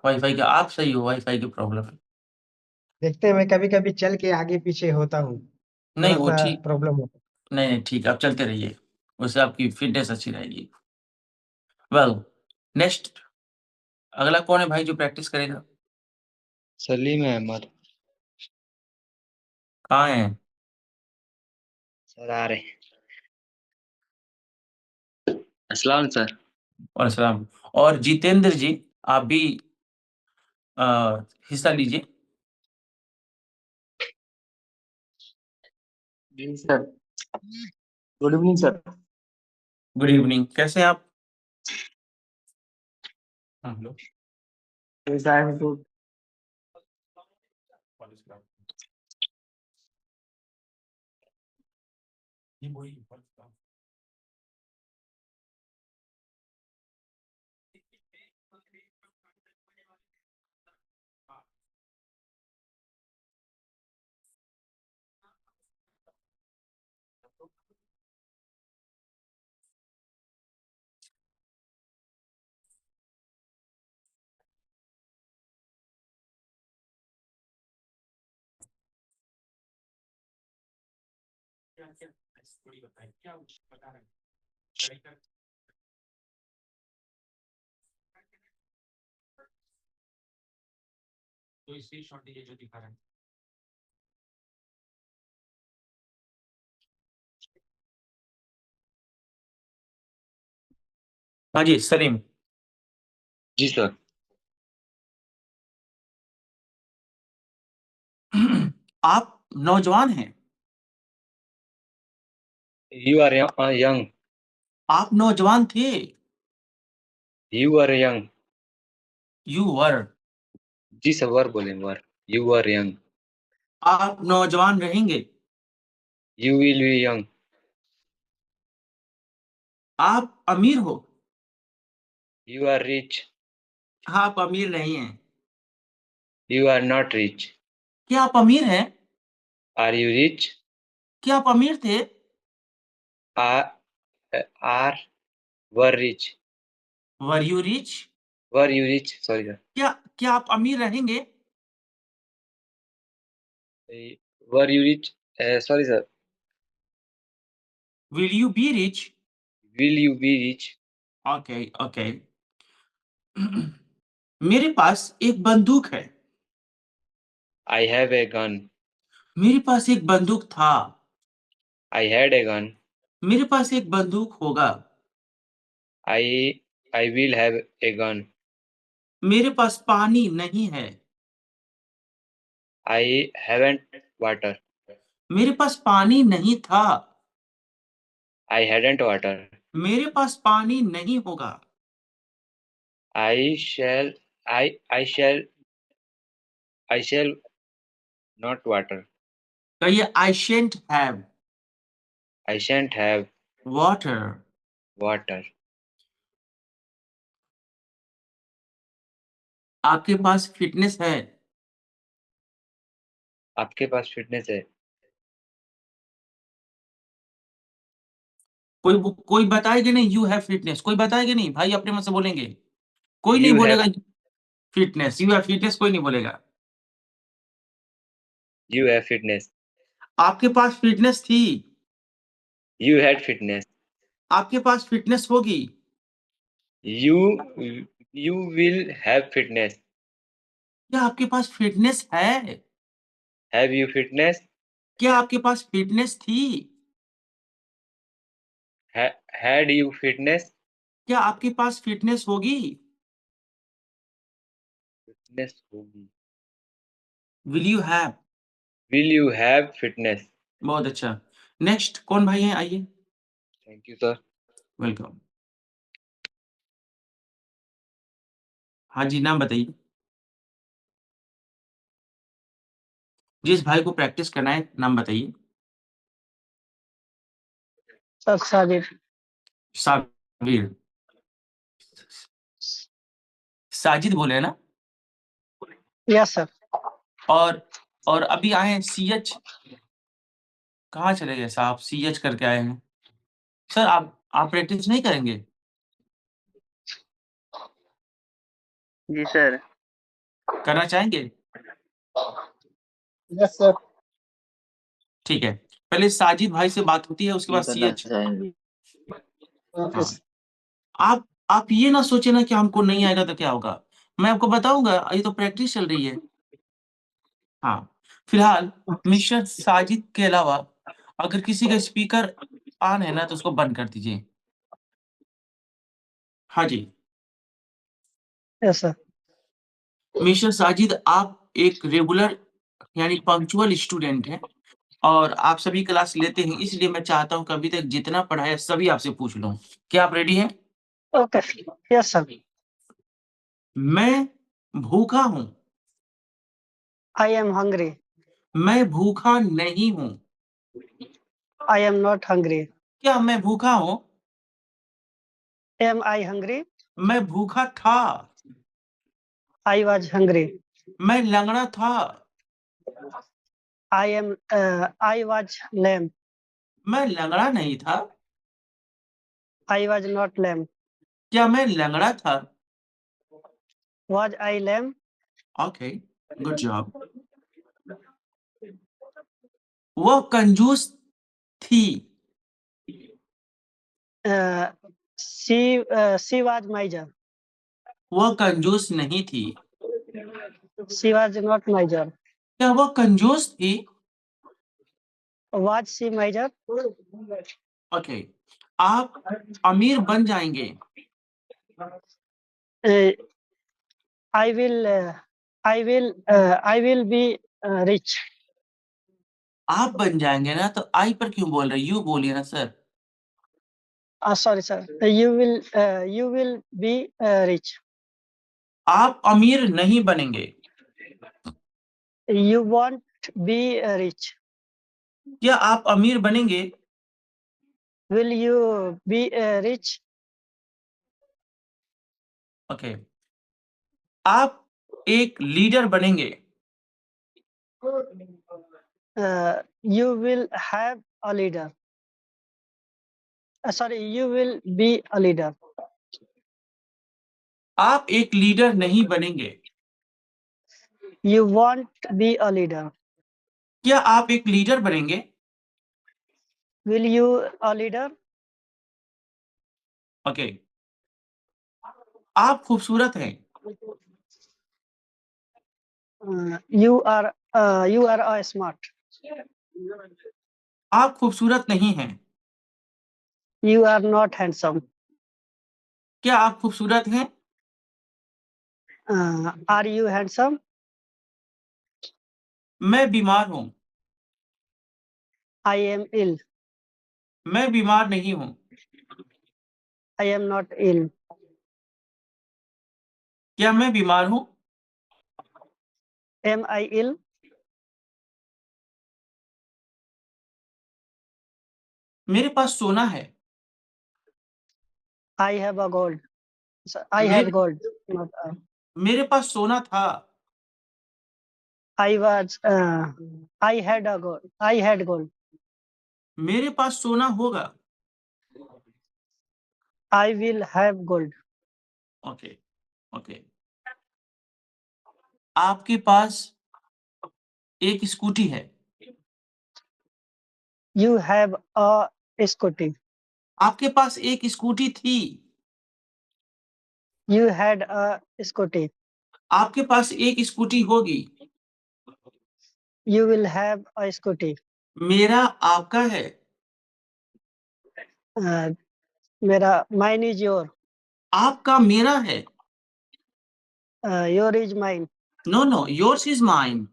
वाईफाई का आप सही हो, वाईफाई की प्रॉब्लम है। देखते हैं, मैं कभी कभी चल के आगे पीछे होता हूँ। नहीं थोड़ा वो सा ठीक। प्रॉब्लम होता नहीं नहीं ठीक है, आप चलते रहिए, उससे आपकी फिटनेस अच्छी रहेगी। वेल, नेक्स्ट, अगला कौन है भाई जो प्रैक्टिस करेगा? सलीम अहमद कहाँ है? सर आ रहे हैं। अस्सलाम सर। और सलाम। और जितेंद्र जी, आप भी हिस्सा लीजिए। जी sir. Good evening sir. Good evening, कैसे हैं आप? हाँ हेलो। कैसा है तो तो इसी शॉट ये जो दिखा रहा है। हाँ जी सलीम, जी सर। आप नौजवान हैं, यू आर यंग। आप नौजवान थे, you are young. You were, जी सर, वर बोले, वर। You are young. आप नौजवान रहेंगे, यू विल बी यंग। आप अमीर हो, यू आर रिच। आप अमीर नहीं हैं, यू आर नॉट रिच। क्या आप अमीर हैं, आर यू रिच? क्या आप अमीर थे, are were rich. Were you rich, were you rich, sorry sir. क्या आप अमीर रहेंगे, were you rich, sorry sir. Will you be rich, will you be rich? Okay okay. मेरे पास एक बंदूक है, आई हैव ए गन। मेरे पास एक बंदूक था, आई हैड ए गन। मेरे पास एक बंदूक होगा, I will have a gun. मेरे पास पानी नहीं है, आई हैवेंट वाटर। मेरे पास पानी नहीं था, आई हैडेंट वाटर। मेरे पास पानी नहीं होगा, आई शैल आई शैल नॉट वाटर। कहिए I shan't have I shan't have water. Water. आपके पास फिटनेस है, आपके पास फिटनेस है? कोई बताएगा नहीं यू हैव फिटनेस, कोई बताएगा नहीं भाई, अपने मन से बोलेंगे, कोई नहीं यू हैव बोलेगा फिटनेस, यू हैव फिटनेस कोई नहीं बोलेगा। You have fitness. आपके पास फिटनेस थी, यू हैड फिटनेस। आपके पास फिटनेस होगी, you you will have fitness. क्या आपके पास फिटनेस है, हैव यू फिटनेस? क्या आपके पास फिटनेस थी, हैड यू फिटनेस? क्या आपके पास फिटनेस होगी, फिटनेस होगी। Will you have. Will you have fitness? बहुत अच्छा। नेक्स्ट कौन भाई है, आइए, थैंक यू सर। वेलकम। हाँ जी, नाम बताइए, जिस भाई को प्रैक्टिस करना है नाम बताइए। सर साबिर। साबिर, साजिद बोले है ना, यस सर। और और अभी आए हैं सीएच, कहाँ चले गए साहब, सीएच करके आए हैं सर। आप प्रैक्टिस नहीं करेंगे, जी सर। करना चाहेंगे, यस सर। ठीक है, पहले साजिद भाई से बात होती है, उसके बाद करना सीएच। चाहेंगे। हाँ, आप ये ना सोचे ना कि हमको नहीं आएगा तो क्या होगा, मैं आपको बताऊंगा, ये तो प्रैक्टिस चल रही है। हाँ, फिलहाल मिस्टर साजिद के अलावा अगर किसी का स्पीकर ऑन है ना तो उसको बंद कर दीजिए। हाँ जी, यस सर। मिस्टर साजिद, आप एक रेगुलर यानी पंक्चुअल स्टूडेंट हैं और आप सभी क्लास लेते हैं, इसलिए मैं चाहता हूँ कि अभी तक जितना पढ़ाया सभी आपसे पूछ लूं। क्या आप रेडी हैं? ओके। Yes sir. मैं भूखा हूँ, आई एम हंग्री। मैं भूखा नहीं हूँ, I am not hungry. क्या मैं भूखा हूँ? Am I hungry? मैं भूखा था। I was hungry. मैं लंगड़ा था। I was lame. मैं लंगड़ा नहीं था। I was not lame. क्या मैं लंगड़ा था? Was I lame? Okay, good job. वह कंजूस थी। She was miser. वह कंजूस नहीं थी। She was not miser. क्या वह कंजूस थी? Was she miser? ओके, आप अमीर बन जाएंगे। I will be rich. आप बन जाएंगे ना, तो आई पर क्यों बोल रहे? यू बोलिए ना sir. Sorry, sir. You will be rich. आप अमीर नहीं बनेंगे। You won't be rich. क्या आप अमीर बनेंगे? Will you be rich? Okay, आप एक लीडर बनेंगे। You will have a leader. Sorry, you will be a leader. आप एक लीडर नहीं बनेंगे। You won't be a leader. क्या आप एक लीडर बनेंगे? Will you a leader? Okay, आप खूबसूरत हैं। You are a smart. आप खूबसूरत नहीं हैं। You are not handsome. क्या आप खूबसूरत हैं? Are you handsome? मैं बीमार हूँ। I am ill. मैं बीमार नहीं हूँ। I am not ill. क्या मैं बीमार हूँ? Am I ill? मेरे पास सोना है। I have a gold. I मेरे- have gold. Not, मेरे पास सोना था। I had a gold. I had gold. मेरे पास सोना होगा। I will have gold. Okay okay, आपके पास एक स्कूटी है। You have a scooty. आपके पास एक स्कूटी थी। You had a scooty. आपके पास एक स्कूटी होगी। You will have a scooty. मेरा आपका है। Mine is your. आपका मेरा है। Your is mine. No no, yours is mine.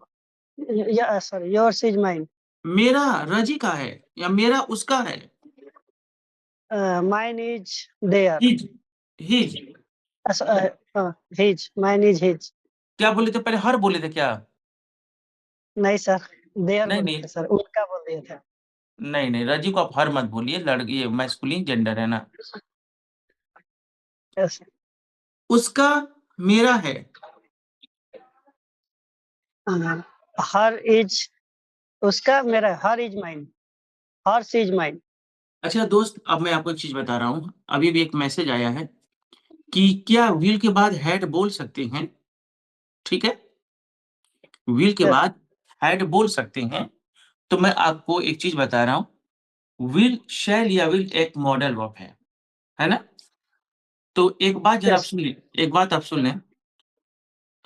Yeah, sorry. Yours is mine. मेरा रजी का है या मेरा उसका है? Mine is there. His his. His. Mine is his. क्या बोले थे पहले? हर बोले थे क्या? नहीं सर, देयर नहीं, बोले नहीं। थे सर, उनका बोल दिया था। नहीं नहीं, रजी को आप हर मत बोलिए। लड़की मैस्कुलिन जेंडर है ना। Yes. उसका मेरा है। हर इज उसका मेरा, her is mine, her is mine. अच्छा दोस्त, अब मैं आपको एक चीज बता रहा हूँ। अभी भी एक मैसेज आया है कि क्या विल के बाद हैड बोल सकते हैं? ठीक है, विल के Yes. बाद हैड बोल सकते हैं। तो मैं आपको एक चीज बता रहा हूँ। विल, शैल या विल एक मॉडल वर्ब है ना? तो एक बात जरा आप Yes. सुन लें, एक बात आप सुन लें।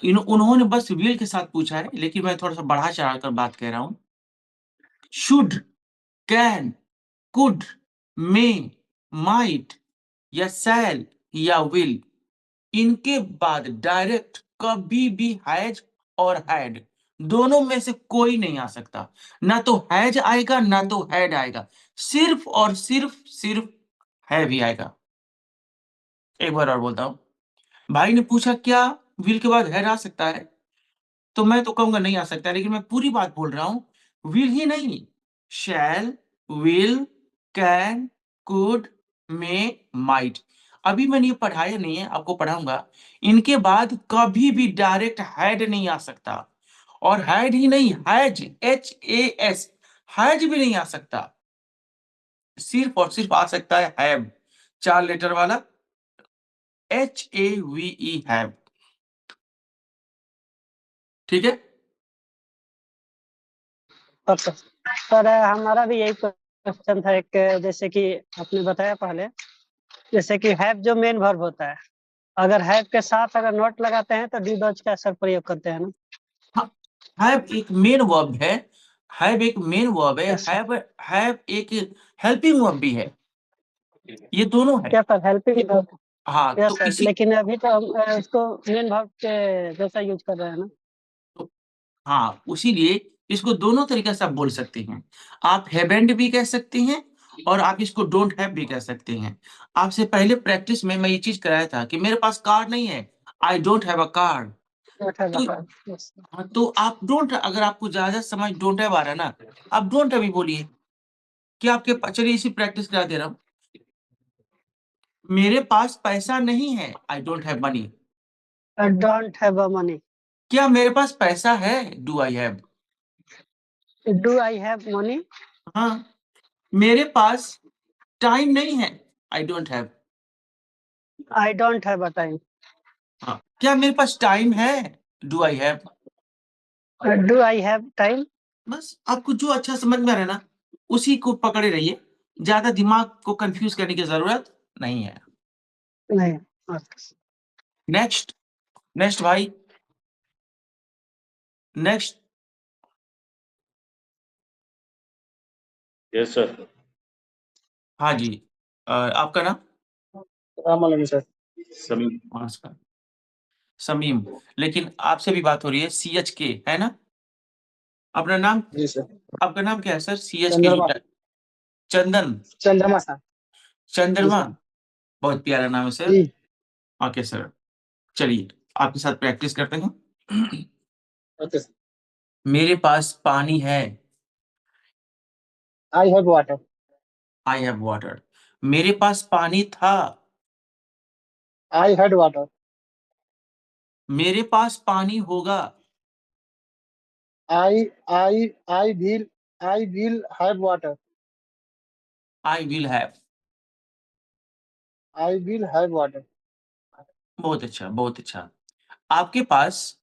उन्होंने बस विल के साथ पूछा है, लेकिन मैं थोड़ा सा बढ़ा चढ़ा कर बात कह रहा हूँ। Should, can, could, may, might या शैल या विल, इनके बाद डायरेक्ट कभी भी हैज और हैड दोनों में से कोई नहीं आ सकता। ना तो हैज आएगा ना तो हैड आएगा, सिर्फ और सिर्फ है भी आएगा। एक बार और बोलता हूं। भाई ने पूछा क्या विल के बाद हैड आ सकता है, तो मैं तो कहूंगा नहीं आ सकता, लेकिन मैं पूरी बात बोल रहा हूं। विल ही नहीं, शैल, will, can, could, may, might। अभी मैंने ये पढ़ाया नहीं है, आपको पढ़ाऊंगा। इनके बाद कभी भी डायरेक्ट हैड नहीं आ सकता, और हैड ही नहीं, हैज, HAS, हैज भी नहीं आ सकता। सिर्फ और सिर्फ आ सकता है हैव, 4 लेटर वाला, HAVE, हैव। ठीक है। ओके सर, हमारा भी यही क्वेश्चन था एक, जैसे कि आपने बताया पहले, जैसे कि हैव जो मेन वर्ब होता है, अगर हैव के साथ अगर नॉट लगाते हैं तो डिड वॉज का सर प्रयोग करते हैं ना। हैव एक मेन वर्ब है, हैव एक मेन वर्ब है, Yes, sir. हैव एक हेल्पिंग वर्ब भी है, ये दोनों है। क्या सर, हेल्पिंग वर्ब? हाँ, यस तो सर, इसी, लेकिन अभी तो हम इसको मेन वर्ब के जैसा यूज कर रहे हैं ना। हाँ, उसीलिए इसको दोनों तरीके से आप बोल सकते हैं। आप हैवेंट भी कह सकते हैं, और आप इसको डोंट हैव भी कह सकते हैं। आपसे पहले प्रैक्टिस में मैं ये चीज कराया था कि मेरे पास कार नहीं है, I don't have a car. तो Yes, sir. हाँ, तो आप डोंट, अगर आपको ज्यादा समझ डोंट हैव आ रहा है ना, आप डोंट हैव ही बोलिए। क्या आपके चलिए इसी प्रैक्टिस करा दे रहा हूँ। मेरे पास पैसा नहीं है, I don't have money. I don't have a money. क्या मेरे पास पैसा है, do I have. Do I have money? हाँ, मेरे पास टाइम नहीं है, I don't have. I don't have a time. हाँ, क्या मेरे पास टाइम है, do I have. Do I have time? बस आपको जो अच्छा समझ में आ रहा है ना, उसी को पकड़े रहिए, ज्यादा दिमाग को कंफ्यूज करने की जरूरत नहीं है। नहीं। Okay. नेक्स्ट, नेक्स्ट भाई, नेक्स्ट। Yes sir. हाँ जी, आपका नाम? राम सर। समीम। नमस्कार, समीम। लेकिन आपसे भी बात हो रही है, CH के है ना अपना नाम? जी सर। आपका नाम क्या है सर? CH के चंद्रमा। चंदन, चंद्रमा सर। चंद्रमा। जी बहुत प्यारा नाम है सर। जी। ओके सर, चलिए आपके साथ प्रैक्टिस करते हैं। Okay sir. मेरे पास पानी है, I have water. I have water. मेरे पास पानी था, आई हैड वाटर। मेरे पास पानी होगा, I I I will have water. I will have. I will have water. बहुत अच्छा, बहुत अच्छा। आपके पास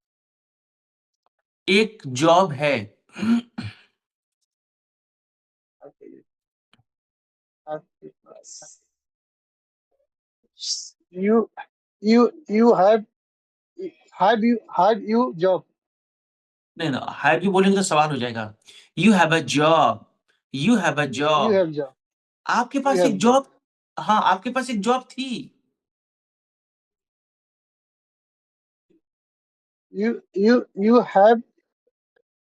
एक जॉब है, you you have you job. नहीं ना, हैव यू बोलेंगे तो सवाल हो जाएगा। You have a job, you have a you job. Have job. आपके यू पास हैव एक जॉब। जॉब, हाँ, आपके पास एक जॉब थी। You have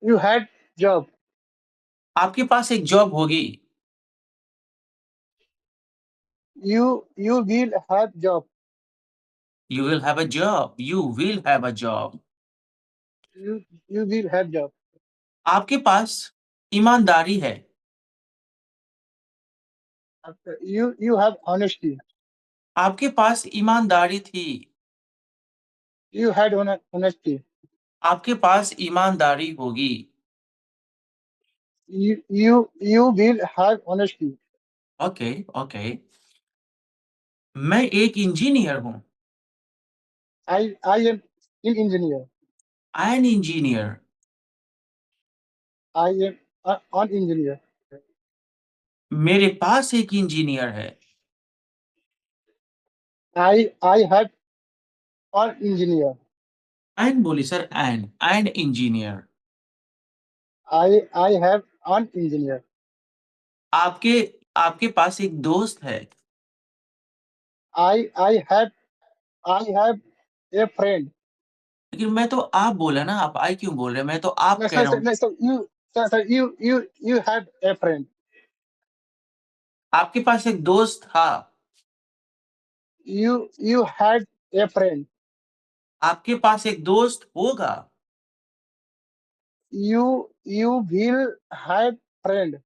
you had job. आपके पास एक जॉब होगी, you will have job. You will have a job, you will have a job. You will have job. आपके पास ईमानदारी है, यू हैव ऑनेस्टी। आपके पास ईमानदारी थी, यू हैड ऑनेस्टी। आपके पास ईमानदारी होगी। You will have honesty. Okay, okay. मैं एक इंजीनियर हूँ, I am in engineer. An engineer. I am on engineer. मेरे पास एक इंजीनियर है, I have on engineer. An बोली sir, an engineer. I have on engineer. आपके आपके पास एक दोस्त है, आई हैव ए फ्रेंड। लेकिन मैं तो आप बोला ना, आप आई क्यों बोल रहे हैं? मैं तो आप कह रहा हूँ। Sir you had a friend. आपके पास एक दोस्त था, यू हैड ए फ्रेंड। आपके पास एक दोस्त होगा, यू विल हैव फ्रेंड।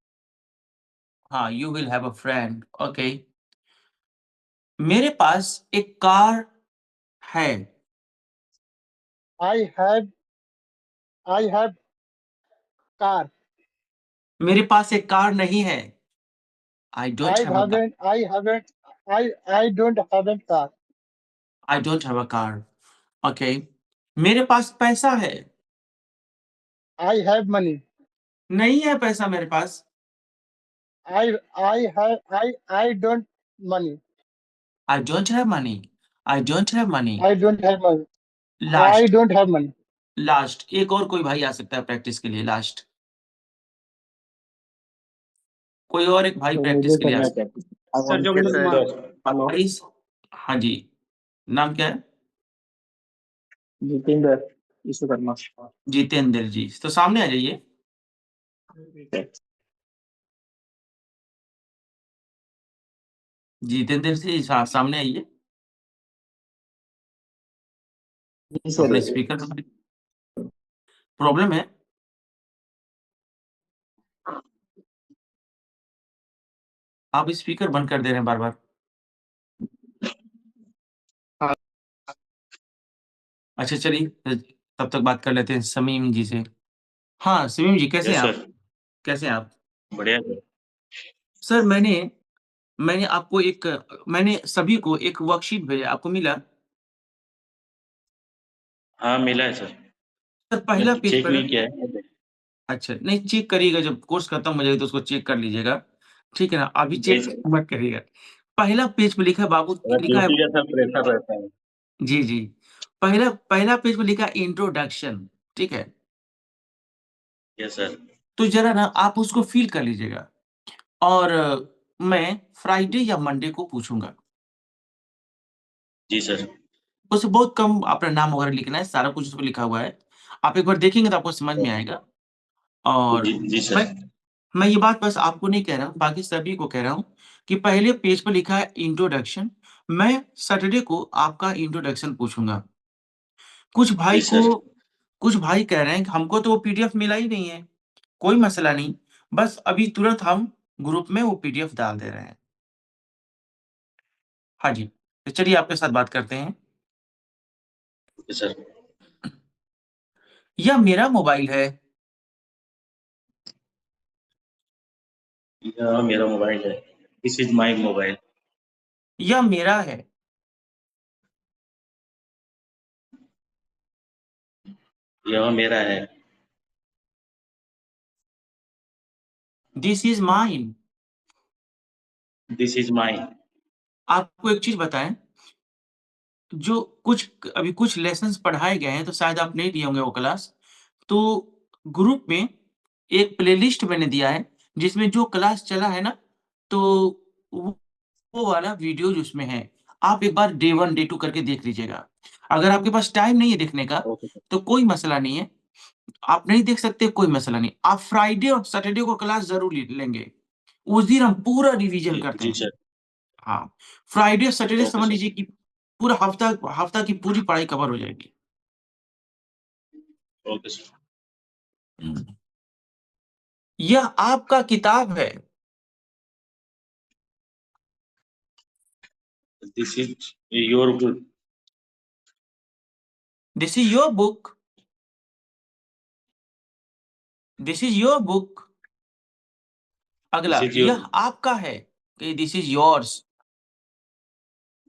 हाँ, you will have a friend. Okay. मेरे पास एक कार है. I have car. मेरे पास एक कार नहीं है. I don't have a car. I don't have a car. I don't have a car. Okay. मेरे पास पैसा है. I have money. नहीं है पैसा मेरे पास. I don't money. I don't have money. I don't have money. I don't have money. I Last. don't have money. Last एक और कोई भाई आ सकता है प्रैक्टिस के लिए. लास्ट कोई और एक भाई प्रैक्टिस के लिए आ सकता सर जो Yes, sir. हेलो है. हाँ जी. नाम क्या है? जितेंद्र विश्वकर्मा। जितेंद्र जी. तो सामने आ जाइए. जितेंद्र जी सामने आइए. अपने स्पीकर प्रॉब्लम है. आप स्पीकर बंद कर दे रहे हैं बार बार. हाँ। अच्छा चलिए तब तक बात कर लेते हैं समीम जी से. हाँ समीम जी कैसे हैं आप? कैसे हैं आप? बढ़िया। सर मैंने आपको मैंने सभी को एक वर्कशीट भेजा. आपको मिला? हाँ मिला है सर। सर पहला पेज चेक पर. नहीं किया है। अच्छा नहीं चेक करिएगा. जब कोर्स खत्म हो जाएगा तो उसको चेक कर लीजिएगा. ठीक है ना. अभी जी चेक मत करिएगा. पहला पेज पे लिखा है बाबू. लिखा है ड्यूटी का प्रेशर रहता है। जी जी. पहला पेज पे लिखा है इंट्रोडक्शन. ठीक है. Yes sir. तो जरा ना आप उसको फील कर लीजिएगा. और मैं फ्राइडे या मंडे को पूछूंगा. जी सर। उससे बहुत कम अपना नाम वगैरह लिखना है. सारा कुछ उसमें लिखा हुआ है. आप एक बार देखेंगे तो आपको समझ में आएगा. और जी सर। मैं ये बात बस आपको नहीं कह रहा हूँ, बाकी सभी को कह रहा हूँ कि पहले पेज पर लिखा है इंट्रोडक्शन. मैं सैटरडे को आपका इंट्रोडक्शन पूछूंगा. कुछ भाई जी सर। को कुछ भाई कह रहे हैं कि हमको तो वो पीडीएफ मिला ही नहीं है. कोई मसला नहीं. बस अभी तुरंत हम ग्रुप में वो पीडीएफ डाल दे रहे हैं. हाँ जी. तो चलिए आपके साथ बात करते हैं. Okay sir. यह मेरा मोबाइल है. यह मेरा मोबाइल है। This is my mobile. यह मेरा है. यह मेरा है। This is mine. This is mine. आपको एक चीज बताएं. जो अभी कुछ लेसन्स पढ़ाए गए हैं तो शायद आप नहीं लिए होंगे वो क्लास. तो ग्रुप में एक प्लेलिस्ट मैंने दिया है जिसमें जो क्लास चला है ना, तो वो वाला वीडियो जो उसमें है, आप एक बार डे 1 डे 2 करके देख लीजिएगा. अगर आपके पास टाइम नहीं है देखने का ओके सर। तो कोई मसला नहीं है. आप नहीं देख सकते कोई मसला नहीं. आप फ्राइडे और सैटरडे को क्लास जरूर लेंगे. उस दिन हम पूरा रिवीजन करते जी हैं. सर। हाँ. फ्राइडे सैटरडे ओके समझ सर। लीजिए कि पूरा हफ्ता की पूरी पढ़ाई कवर हो जाएगी. Okay sir. यह आपका किताब है. This is your book. This is your book. This is your book. अगला दिस इज योर। यह आपका है. This is yours.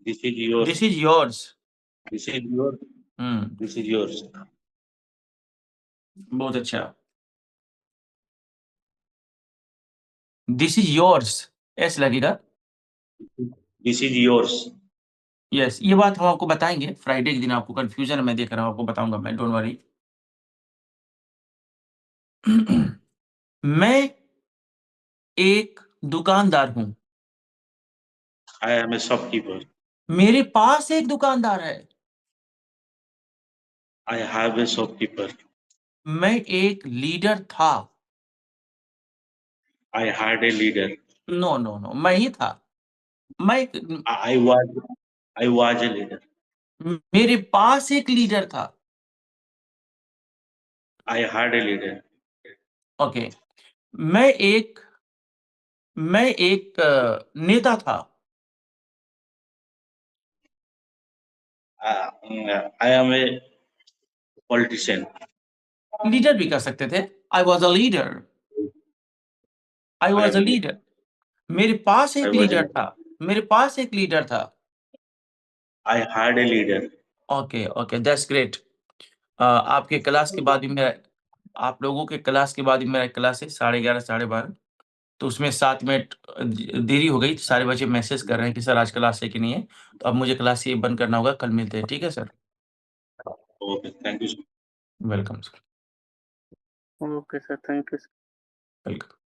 This is your. This is yours. This is your. This is yours. बहुत अच्छा. This is yours. ऐसा लगेगा. This is yours. Yes. ये बात हम आपको बताएंगे फ्राइडे के दिन. आपको कंफ्यूजन मैं देख रहा हूँ, आपको बताऊंगा मैं. Don't worry. मैं एक दुकानदार हूं. I am a shopkeeper. मेरे पास एक दुकानदार है. I have a shopkeeper. मैं एक लीडर था. I had a leader. No no no मैं ही था. मैं आई वाज ए लीडर। मेरे पास एक लीडर था. I had a leader. Okay. मैं एक मैं एक नेता था। I am a politician. Leader भी कर सकते थे। I was a leader. I was a leader. मेरे पास एक I was लीडर a- था। मेरे पास एक लीडर था। I had a leader. Okay okay, that's great. आपके क्लास के बाद भी मेरा आप लोगों के क्लास के बाद भी मेरा क्लास है 11:30 12:30, तो उसमें 7 मिनट देरी हो गई, तो सारे बच्चे मैसेज कर रहे हैं कि सर आज क्लास है कि नहीं है, तो अब मुझे क्लास ये बंद करना होगा। कल मिलते हैं, ठीक है sir? Okay, thank you. Welcome sir. Okay sir, thank you. Welcome.